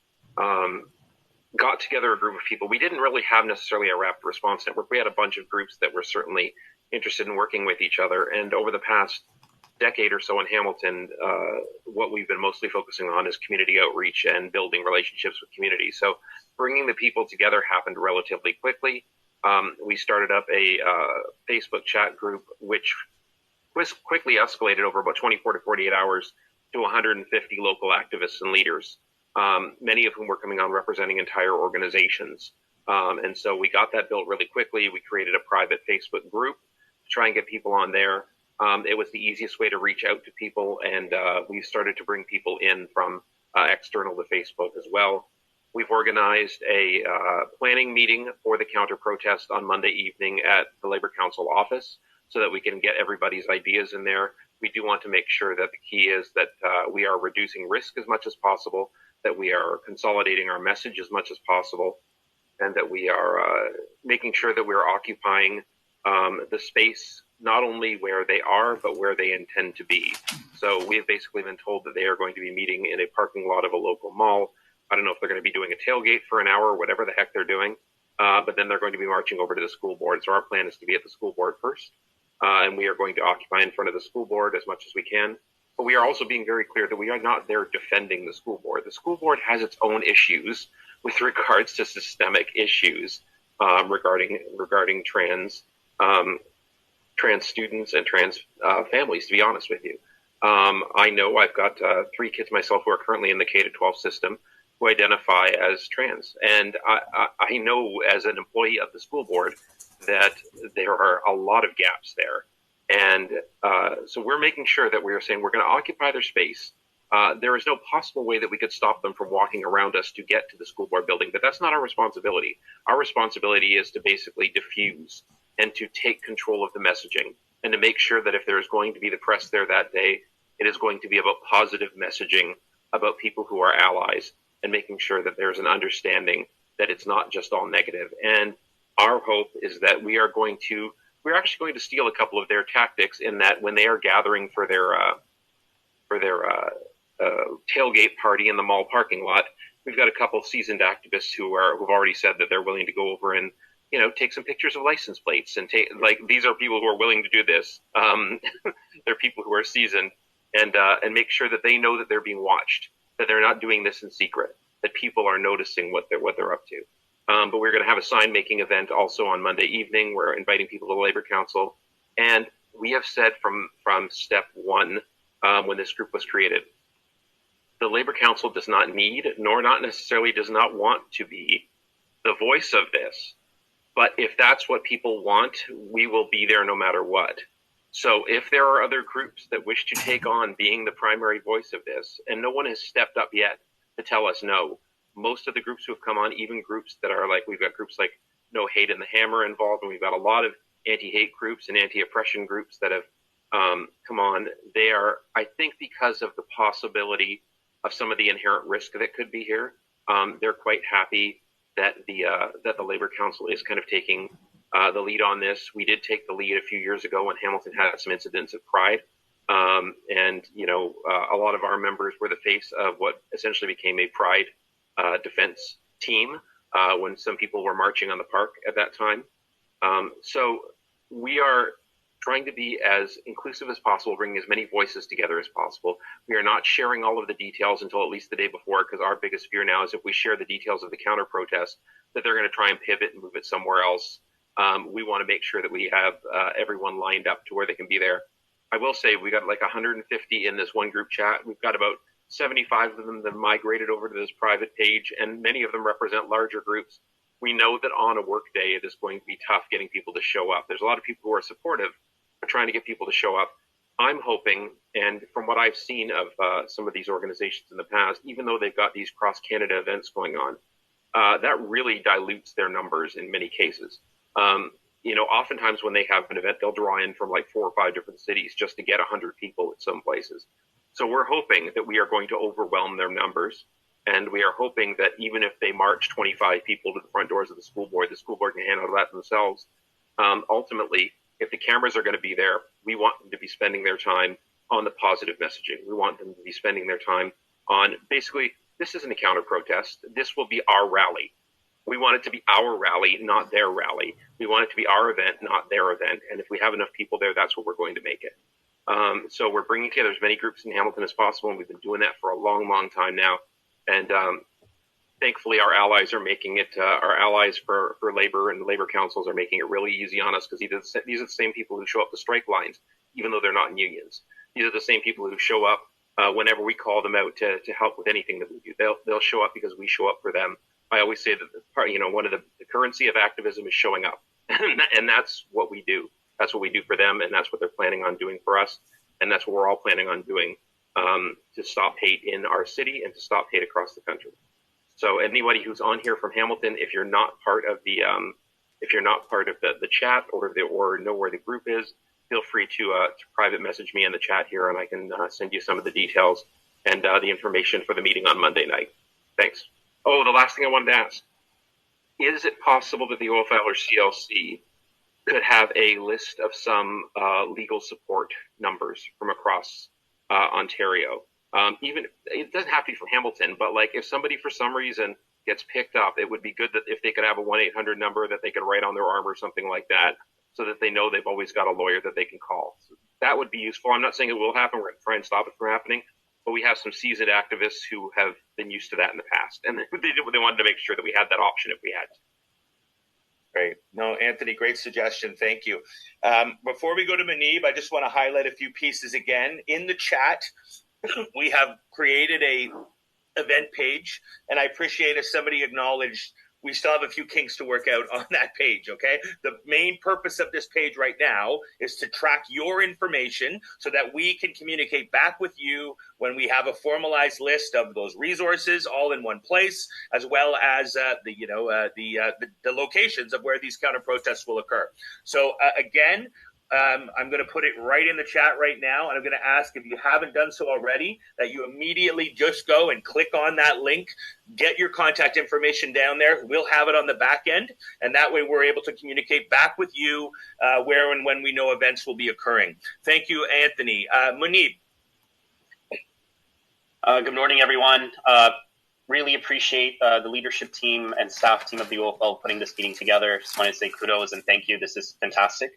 got together a group of people. We didn't really have necessarily a rapid response network. We had a bunch of groups that were certainly interested in working with each other. And over the past decade or so in Hamilton, what we've been mostly focusing on is community outreach and building relationships with community. So bringing the people together happened relatively quickly. We started up a Facebook chat group, which quickly escalated over about 24 to 48 hours to 150 local activists and leaders, many of whom were coming on representing entire organizations. And so we got that built really quickly. We created a private Facebook group to try and get people on there. It was the easiest way to reach out to people, and we started to bring people in from external to Facebook as well. We've organized a planning meeting for the counter-protest on Monday evening at the Labour Council office so that we can get everybody's ideas in there. We do want to make sure that the key is that we are reducing risk as much as possible, that we are consolidating our message as much as possible, and that we are making sure that we're occupying the space not only where they are, but where they intend to be. So we have basically been told that they are going to be meeting in a parking lot of a local mall. I don't know if they're going to be doing a tailgate for an hour or whatever the heck they're doing, but then they're going to be marching over to the school board. So our plan is to be at the school board first, and we are going to occupy in front of the school board as much as we can. But we are also being very clear that we are not there defending the school board. The school board has its own issues with regards to systemic issues regarding trans students and trans families, to be honest with you. I know I've got 3 kids myself who are currently in the K-12 system who identify as trans. And I know as an employee of the school board that there are a lot of gaps there. And so we're making sure that we're saying we're going to occupy their space. There is no possible way that we could stop them from walking around us to get to the school board building, but that's not our responsibility. Our responsibility is to basically diffuse and to take control of the messaging and to make sure that if there is going to be the press there that day, it is going to be about positive messaging about people who are allies and making sure that there's an understanding that it's not just all negative. And our hope is that we're actually going to steal a couple of their tactics in that when they are gathering for their tailgate party in the mall parking lot, we've got a couple of seasoned activists who've already said that they're willing to go over and take some pictures of license plates and these are people who are willing to do this. They're people who are seasoned and make sure that they know that they're being watched, that they're not doing this in secret, that people are noticing what they're up to. But we're going to have a sign making event also on Monday evening. We're inviting people to the Labour Council, and we have said from step one when this group was created, the Labour Council does not need, nor not necessarily does not want to be the voice of this. But if that's what people want, we will be there no matter what. So if there are other groups that wish to take on being the primary voice of this, and no one has stepped up yet to tell us no, most of the groups who have come on, even groups that are we've got groups like No Hate and the Hammer involved, and we've got a lot of anti-hate groups and anti-oppression groups that have come on. They are, I think, because of the possibility of some of the inherent risk that could be here, they're quite happy that the Labour Council is kind of taking the lead on this. We did take the lead a few years ago when Hamilton had some incidents of pride. And a lot of our members were the face of what essentially became a pride defense team when some people were marching on the park at that time. So we are trying to be as inclusive as possible, bringing as many voices together as possible. We are not sharing all of the details until at least the day before, because our biggest fear now is if we share the details of the counter protest, that they're going to try and pivot and move it somewhere else. We want to make sure that we have everyone lined up to where they can be there. I will say we got 150 in this one group chat. We've got about 75 of them that migrated over to this private page, and many of them represent larger groups. We know that on a work day, it is going to be tough getting people to show up. There's a lot of people who are supportive, but trying to get people to show up. I'm hoping, and from what I've seen of some of these organizations in the past, even though they've got these cross-Canada events going on, that really dilutes their numbers in many cases. Oftentimes when they have an event, they'll draw in from 4 or 5 different cities just to get 100 people at some places. So we're hoping that we are going to overwhelm their numbers. And we are hoping that even if they march 25 people to the front doors of the school board can handle that themselves. Ultimately, if the cameras are going to be there, we want them to be spending their time on the positive messaging. We want them to be spending their time on basically, this isn't a counter protest. This will be our rally. We want it to be our rally, not their rally. We want it to be our event, not their event. And if we have enough people there, that's what we're going to make it. So we're bringing together as many groups in Hamilton as possible, and we've been doing that for a long, long time now. And thankfully, our allies are making it. Our allies for labor and the labor councils are making it really easy on us, because these are the same people who show up to strike lines, even though they're not in unions. These are the same people who show up whenever we call them out to help with anything that we do. They'll show up because we show up for them. I always say that one of the currency of activism is showing up, and that's what we do. That's what we do for them, and that's what they're planning on doing for us, and that's what we're all planning on doing to stop hate in our city and to stop hate across the country. So anybody who's on here from Hamilton, if you're not part of the chat or know where the group is, feel free to private message me in the chat here, and I can send you some of the details and the information for the meeting on Monday night. Thanks. Oh, the last thing I wanted to ask: is it possible that the OFL or CLC could have a list of some legal support numbers from across Ontario? Even it doesn't have to be from Hamilton, but like if somebody for some reason gets picked up, it would be good that if they could have a 1-800 number that they could write on their arm or something like that, so that they know they've always got a lawyer that they can call. So that would be useful. I'm not saying it will happen. We're going to try and stop it from happening, but we have some seasoned activists who have been used to that in the past, and they wanted to make sure that we had that option if we had to. Great. No, Anthony, great suggestion. Thank you. Before we go to Manib, I just want to highlight a few pieces again. In the chat, we have created a event page, and I appreciate if somebody acknowledged we still have a few kinks to work out on that page, okay? The main purpose of this page right now is to track your information so that we can communicate back with you when we have a formalized list of those resources all in one place, as well as the locations of where these counter protests will occur. So again, I'm going to put it right in the chat right now, and I'm going to ask, if you haven't done so already, that you immediately just go and click on that link, get your contact information down there. We'll have it on the back end, and that way we're able to communicate back with you where and when we know events will be occurring. Thank you, Anthony. Munib. Good morning, everyone. Really appreciate the leadership team and staff team of the OFL putting this meeting together. Just want to say kudos and thank you. This is fantastic.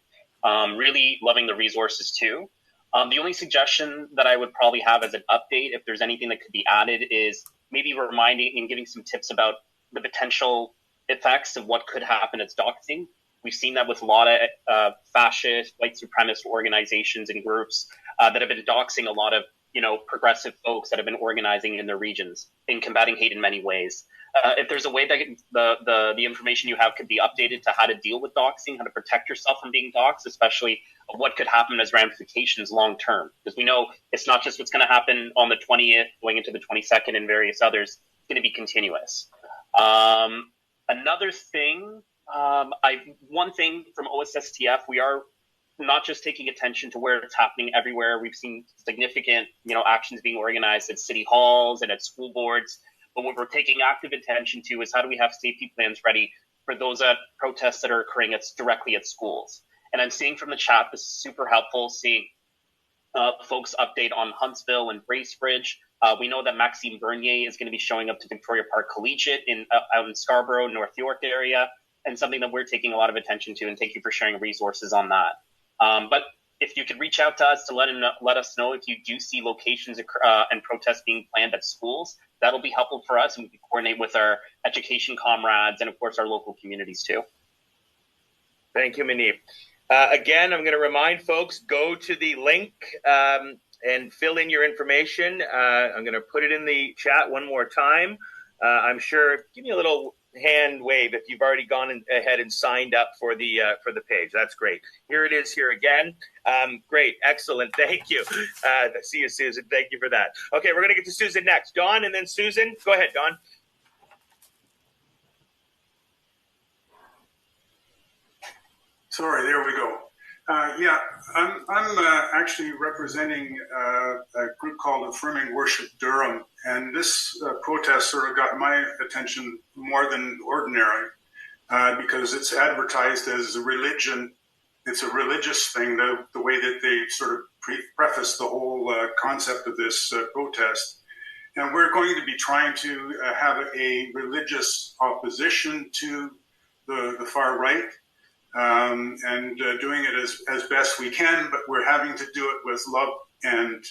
Really loving the resources too. The only suggestion that I would probably have as an update, if there's anything that could be added, is maybe reminding and giving some tips about the potential effects of what could happen as doxing. We've seen that with a lot of fascist, white supremacist organizations and groups that have been doxing a lot of progressive folks that have been organizing in their regions in combating hate in many ways. If there's a way that the information you have could be updated to how to deal with doxing, how to protect yourself from being doxed, especially what could happen as ramifications long term. Because we know it's not just what's going to happen on the 20th, going into the 22nd and various others. It's going to be continuous. Another thing, one thing from OSSTF, we are not just taking attention to where it's happening everywhere. We've seen significant, actions being organized at city halls and at school boards. But what we're taking active attention to is how do we have safety plans ready for those protests that are occurring directly at schools. And I'm seeing from the chat, this is super helpful, seeing folks update on Huntsville and Bracebridge. We know that Maxime Bernier is going to be showing up to Victoria Park Collegiate out in Scarborough, North York area, and something that we're taking a lot of attention to, and thank you for sharing resources on that. But if you could reach out to us to let us know if you do see locations and protests being planned at schools, that'll be helpful for us, and we can coordinate with our education comrades and, of course, our local communities too. Thank you, Manib. Again, I'm going to remind folks, go to the link and fill in your information. I'm going to put it in the chat one more time. I'm sure, give me a little hand wave if you've already gone ahead and signed up for the page. That's great. Here it is here again. Great. Excellent. Thank you. See you, Susan. Thank you for that. Okay, we're going to get to Susan next. Dawn and then Susan. Go ahead, Dawn. Sorry, there we go. I'm actually representing a group called Affirming Worship Durham, and this protest sort of got my attention more than ordinary because it's advertised as a religion. It's a religious thing, the way that they sort of preface the whole concept of this protest. And we're going to be trying to have a religious opposition to the far right, and doing it as best we can, but we're having to do it with love and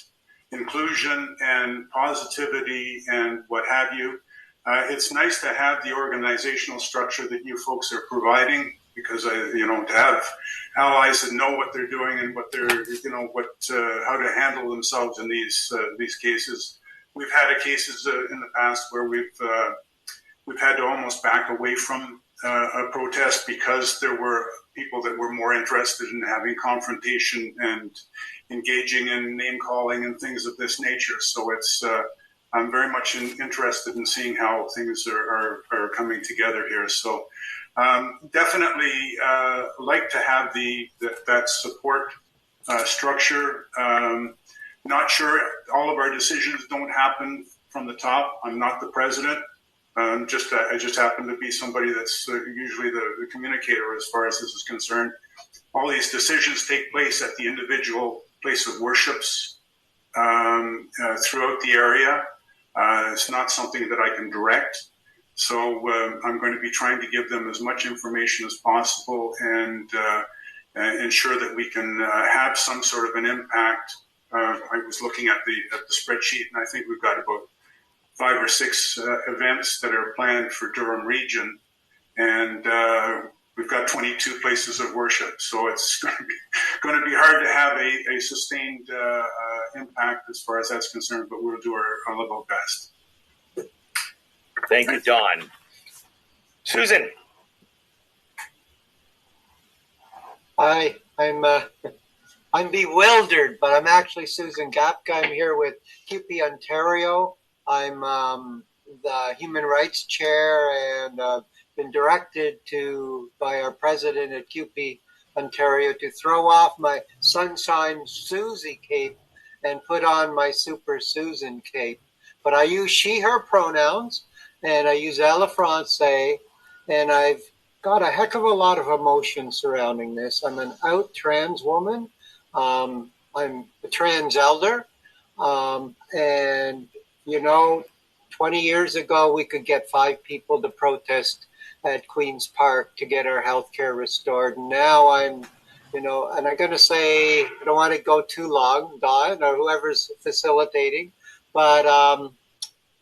inclusion and positivity and what have you. It's nice to have the organizational structure that you folks are providing, because to have allies that know what they're doing and what they're, how to handle themselves in these cases. We've had cases in the past where we've had to almost back away from a protest because there were people that were more interested in having confrontation and engaging in name calling and things of this nature. So it's I'm very much interested in seeing how things are coming together here. So definitely like to have that support structure. Not sure all of our decisions don't happen from the top. I'm not the president. I just happen to be somebody that's usually the communicator as far as this is concerned. All these decisions take place at the individual place of worships throughout the area. It's not something that I can direct. So I'm going to be trying to give them as much information as possible and ensure that we can have some sort of an impact. I was looking at the spreadsheet, and I think we've got about 5 or 6 events that are planned for Durham region, and we've got 22 places of worship. So it's going to be hard to have a sustained impact as far as that's concerned, but we'll do our level best. Thank you, Don. Susan. Hi, I'm bewildered, but I'm actually Susan Gapka. I'm here with CUPE Ontario. I'm the Human Rights Chair, and been directed by our president at CUPE Ontario to throw off my Sunshine Susie cape and put on my Super Susan cape. But I use she, her pronouns, and I use elle française, and I've got a heck of a lot of emotion surrounding this. I'm an out trans woman. I'm a trans elder. And, 20 years ago, we could get 5 people to protest at Queen's Park to get our health care restored. And now I'm, and I'm going to say, I don't want to go too long, Don, or whoever's facilitating, but a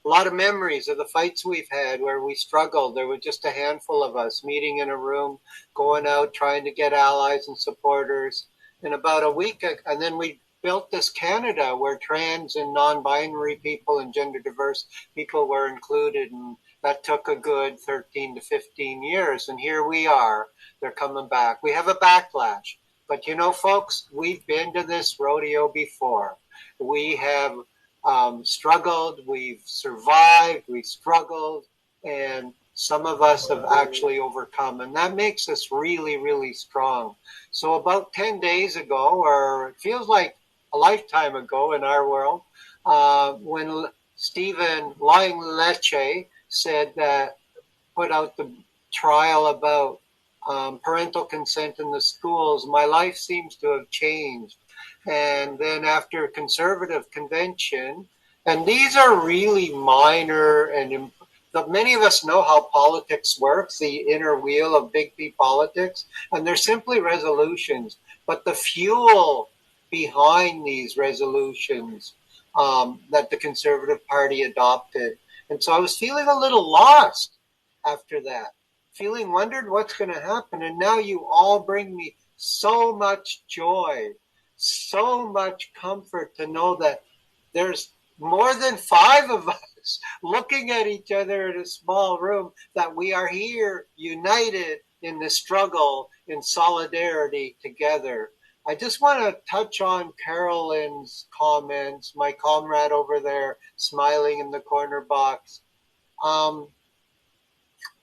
lot of memories of the fights we've had where we struggled. There were just a handful of us meeting in a room, going out, trying to get allies and supporters. In about a week, and then we built this Canada where trans and non-binary people and gender diverse people were included, and that took a good 13 to 15 years, and here we are. They're coming back. We have a backlash, but folks, we've been to this rodeo before. We have struggled, we've survived, we've struggled, and some of us have actually overcome, and that makes us really, really strong. So about 10 days ago, or it feels like a lifetime ago in our world, when Stephen Lying Leche said that, put out the trial about parental consent in the schools, my life seems to have changed. And then after Conservative Convention, and these are really minor and many of us know how politics works, the inner wheel of big P politics, and they're simply resolutions. But the fuel behind these resolutions that the Conservative Party adopted. And so I was feeling a little lost after that, wondered what's going to happen. And now you all bring me so much joy, so much comfort to know that there's more than 5 of us looking at each other in a small room, that we are here united in the struggle, in solidarity together. I just want to touch on Carolyn's comments, my comrade over there smiling in the corner box. I'm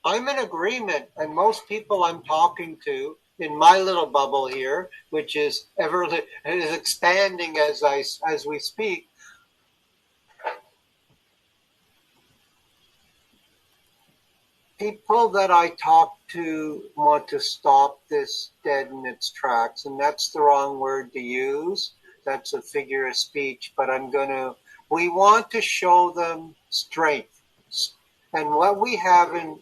in agreement, and most people I'm talking to in my little bubble here, which is expanding as we speak, people that I talk to want to stop this dead in its tracks, and that's the wrong word to use. That's a figure of speech, but I'm going to We want to show them strength. And what we have in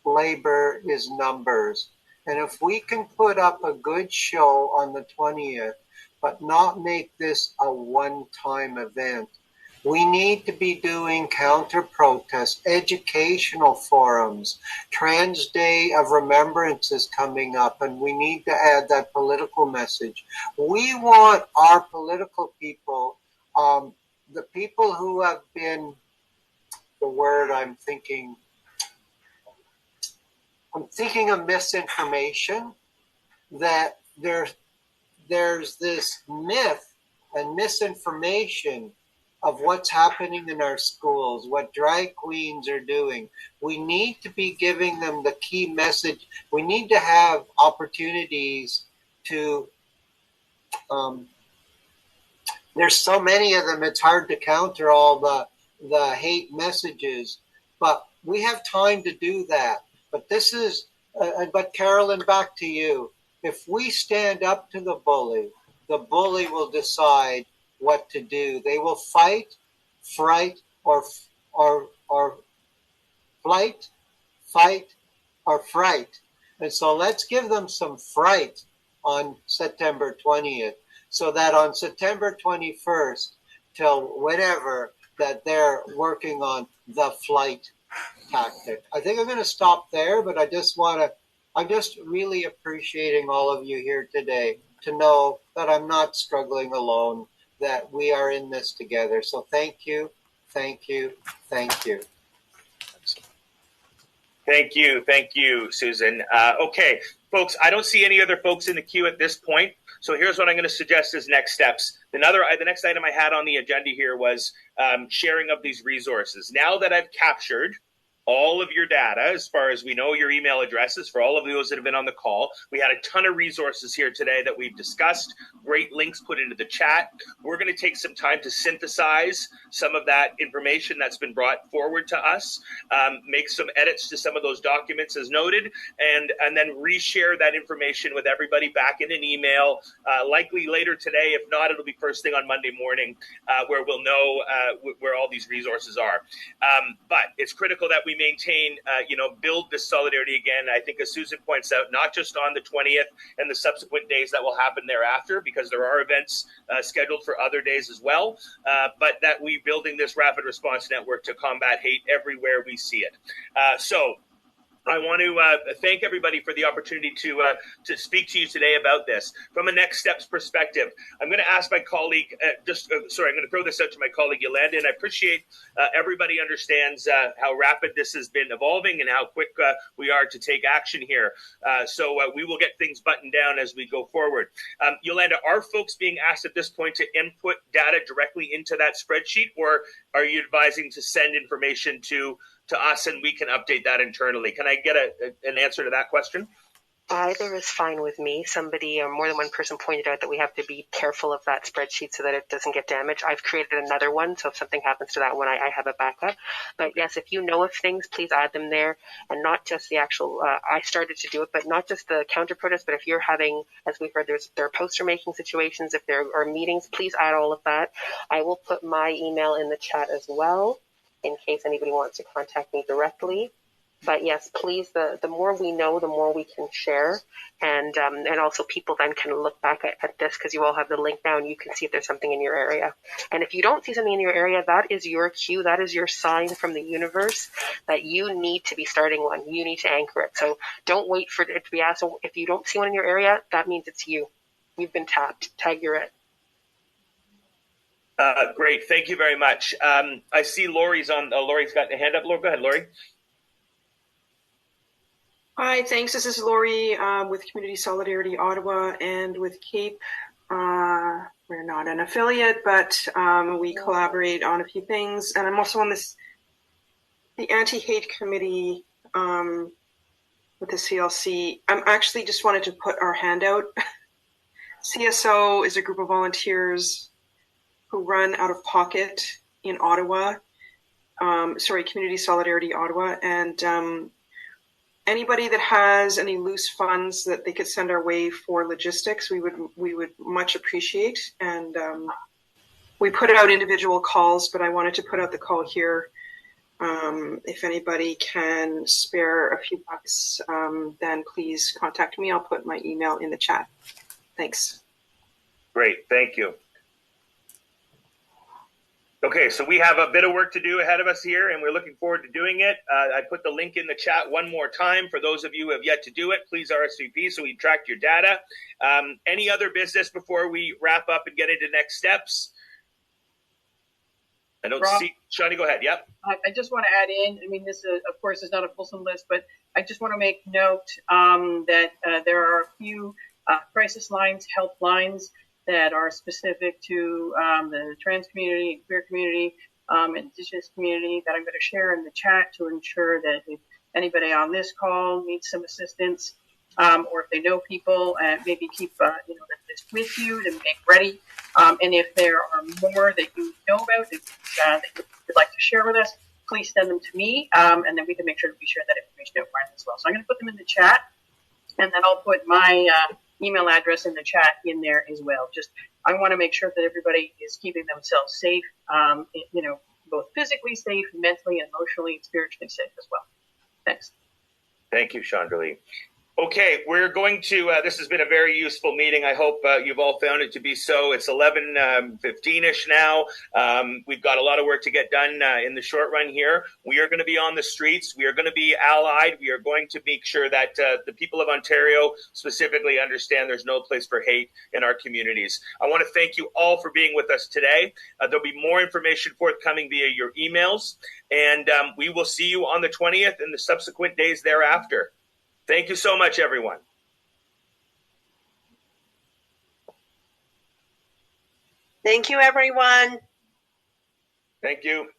labor is numbers. And if we can put up a good show on the 20th, but not make this a one-time event, we need to be doing counter-protests, educational forums. Trans Day of Remembrance is coming up, and we need to add that political message. We want our political people, the people who have been, the word I'm thinking of misinformation, that there's this myth and misinformation of what's happening in our schools, what drag queens are doing. We need to be giving them the key message. We need to have opportunities to, there's so many of them, it's hard to counter all the hate messages, but we have time to do that. But this is, but Carolyn, back to you. If we stand up to the bully will decide what to do. They will fight, fright, or flight, fight, or fright. And so let's give them some fright on September 20th, so that on September 21st till whenever, that they're working on the flight tactic. I think I'm going to stop there, but I'm just really appreciating all of you here today to know that I'm not struggling alone, that we are in this together. So thank you, thank you, thank you. Thank you, Susan. Okay, folks, I don't see any other folks in the queue at this point. So here's what I'm going to suggest as next steps. The next item I had on the agenda here was sharing of these resources. Now that I've captured all of your data, as far as we know, your email addresses for all of those that have been on the call. We had a ton of resources here today that we've discussed, great links put into the chat. We're going to take some time to synthesize some of that information that's been brought forward to us, make some edits to some of those documents as noted, and then reshare that information with everybody back in an email, likely later today. If not, it'll be first thing on Monday morning, where we'll know where all these resources are. But it's critical that we maintain, build this solidarity again. I think, as Susan points out, not just on the 20th and the subsequent days that will happen thereafter, because there are events scheduled for other days as well, but that we building this rapid response network to combat hate everywhere we see it. So I want to thank everybody for the opportunity to speak to you today about this. From a next steps perspective, I'm going to ask my colleague, I'm going to throw this out to my colleague Yolanda, and I appreciate everybody understands how rapid this has been evolving and how quick we are to take action here. So we will get things buttoned down as we go forward. Yolanda, are folks being asked at this point to input data directly into that spreadsheet, or are you advising to send information to us and we can update that internally? Can I get an answer to that question? Either is fine with me. Somebody or more than one person pointed out that we have to be careful of that spreadsheet so that it doesn't get damaged. I've created another one, so if something happens to that one, I have a backup. But yes, if you know of things, please add them there, and not just the actual, I started to do it, but not just the counter protest, but if you're having, as we've heard, there are poster making situations, if there are meetings, please add all of that. I will put my email in the chat as well, in case anybody wants to contact me directly. But yes, please, the more we know, the more we can share. And also people then can look back at this, because you all have the link now and you can see if there's something in your area. And if you don't see something in your area, that is your cue. That is your sign from the universe that you need to be starting one. You need to anchor it. So don't wait for it to be asked. So if you don't see one in your area, that means it's you. You've been tapped. Tag, you're it. Great. Thank you very much. I see Lori's on. Lori's got the hand up. Lori, go ahead, Lori. Hi, thanks. This is Lori with Community Solidarity Ottawa and with CAPE. We're not an affiliate, but we collaborate on a few things. And I'm also on the anti-hate committee with the CLC. I'm actually just wanted to put our hand out. CSO is a group of volunteers who run out of pocket in Ottawa. Community Solidarity Ottawa. And anybody that has any loose funds that they could send our way for logistics, we would much appreciate. And we put out individual calls, but I wanted to put out the call here. If anybody can spare a few bucks, then please contact me. I'll put my email in the chat. Thanks. Great, thank you. Okay, so we have a bit of work to do ahead of us here, and we're looking forward to doing it. I put the link in the chat one more time. For those of you who have yet to do it, please RSVP so we track your data. Any other business before we wrap up and get into next steps? I don't see. Shawnee, go ahead. Yep. I just want to add in, I mean, this, of course, is not a fulsome list, but I just want to make note that there are a few crisis lines, help lines that are specific to the trans community, queer community, Indigenous community that I'm going to share in the chat to ensure that if anybody on this call needs some assistance, or if they know people, maybe keep the list with you to make ready. And if there are more that you know about that you would like to share with us, please send them to me, and then we can make sure that we share that information out front as well. So I'm going to put them in the chat, and then I'll put my email address in the chat in there as well. Just I want to make sure that everybody is keeping themselves safe, both physically safe, mentally, emotionally, and spiritually safe as well. Thanks. Thank you, Chandra. Okay, we're going to, this has been a very useful meeting. I hope you've all found it to be so. It's 11:15-ish now. We've got a lot of work to get done in the short run here. We are going to be on the streets. We are going to be allied. We are going to make sure that the people of Ontario specifically understand there's no place for hate in our communities. I want to thank you all for being with us today. There'll be more information forthcoming via your emails, and we will see you on the 20th and the subsequent days thereafter. Thank you so much, everyone. Thank you, everyone. Thank you.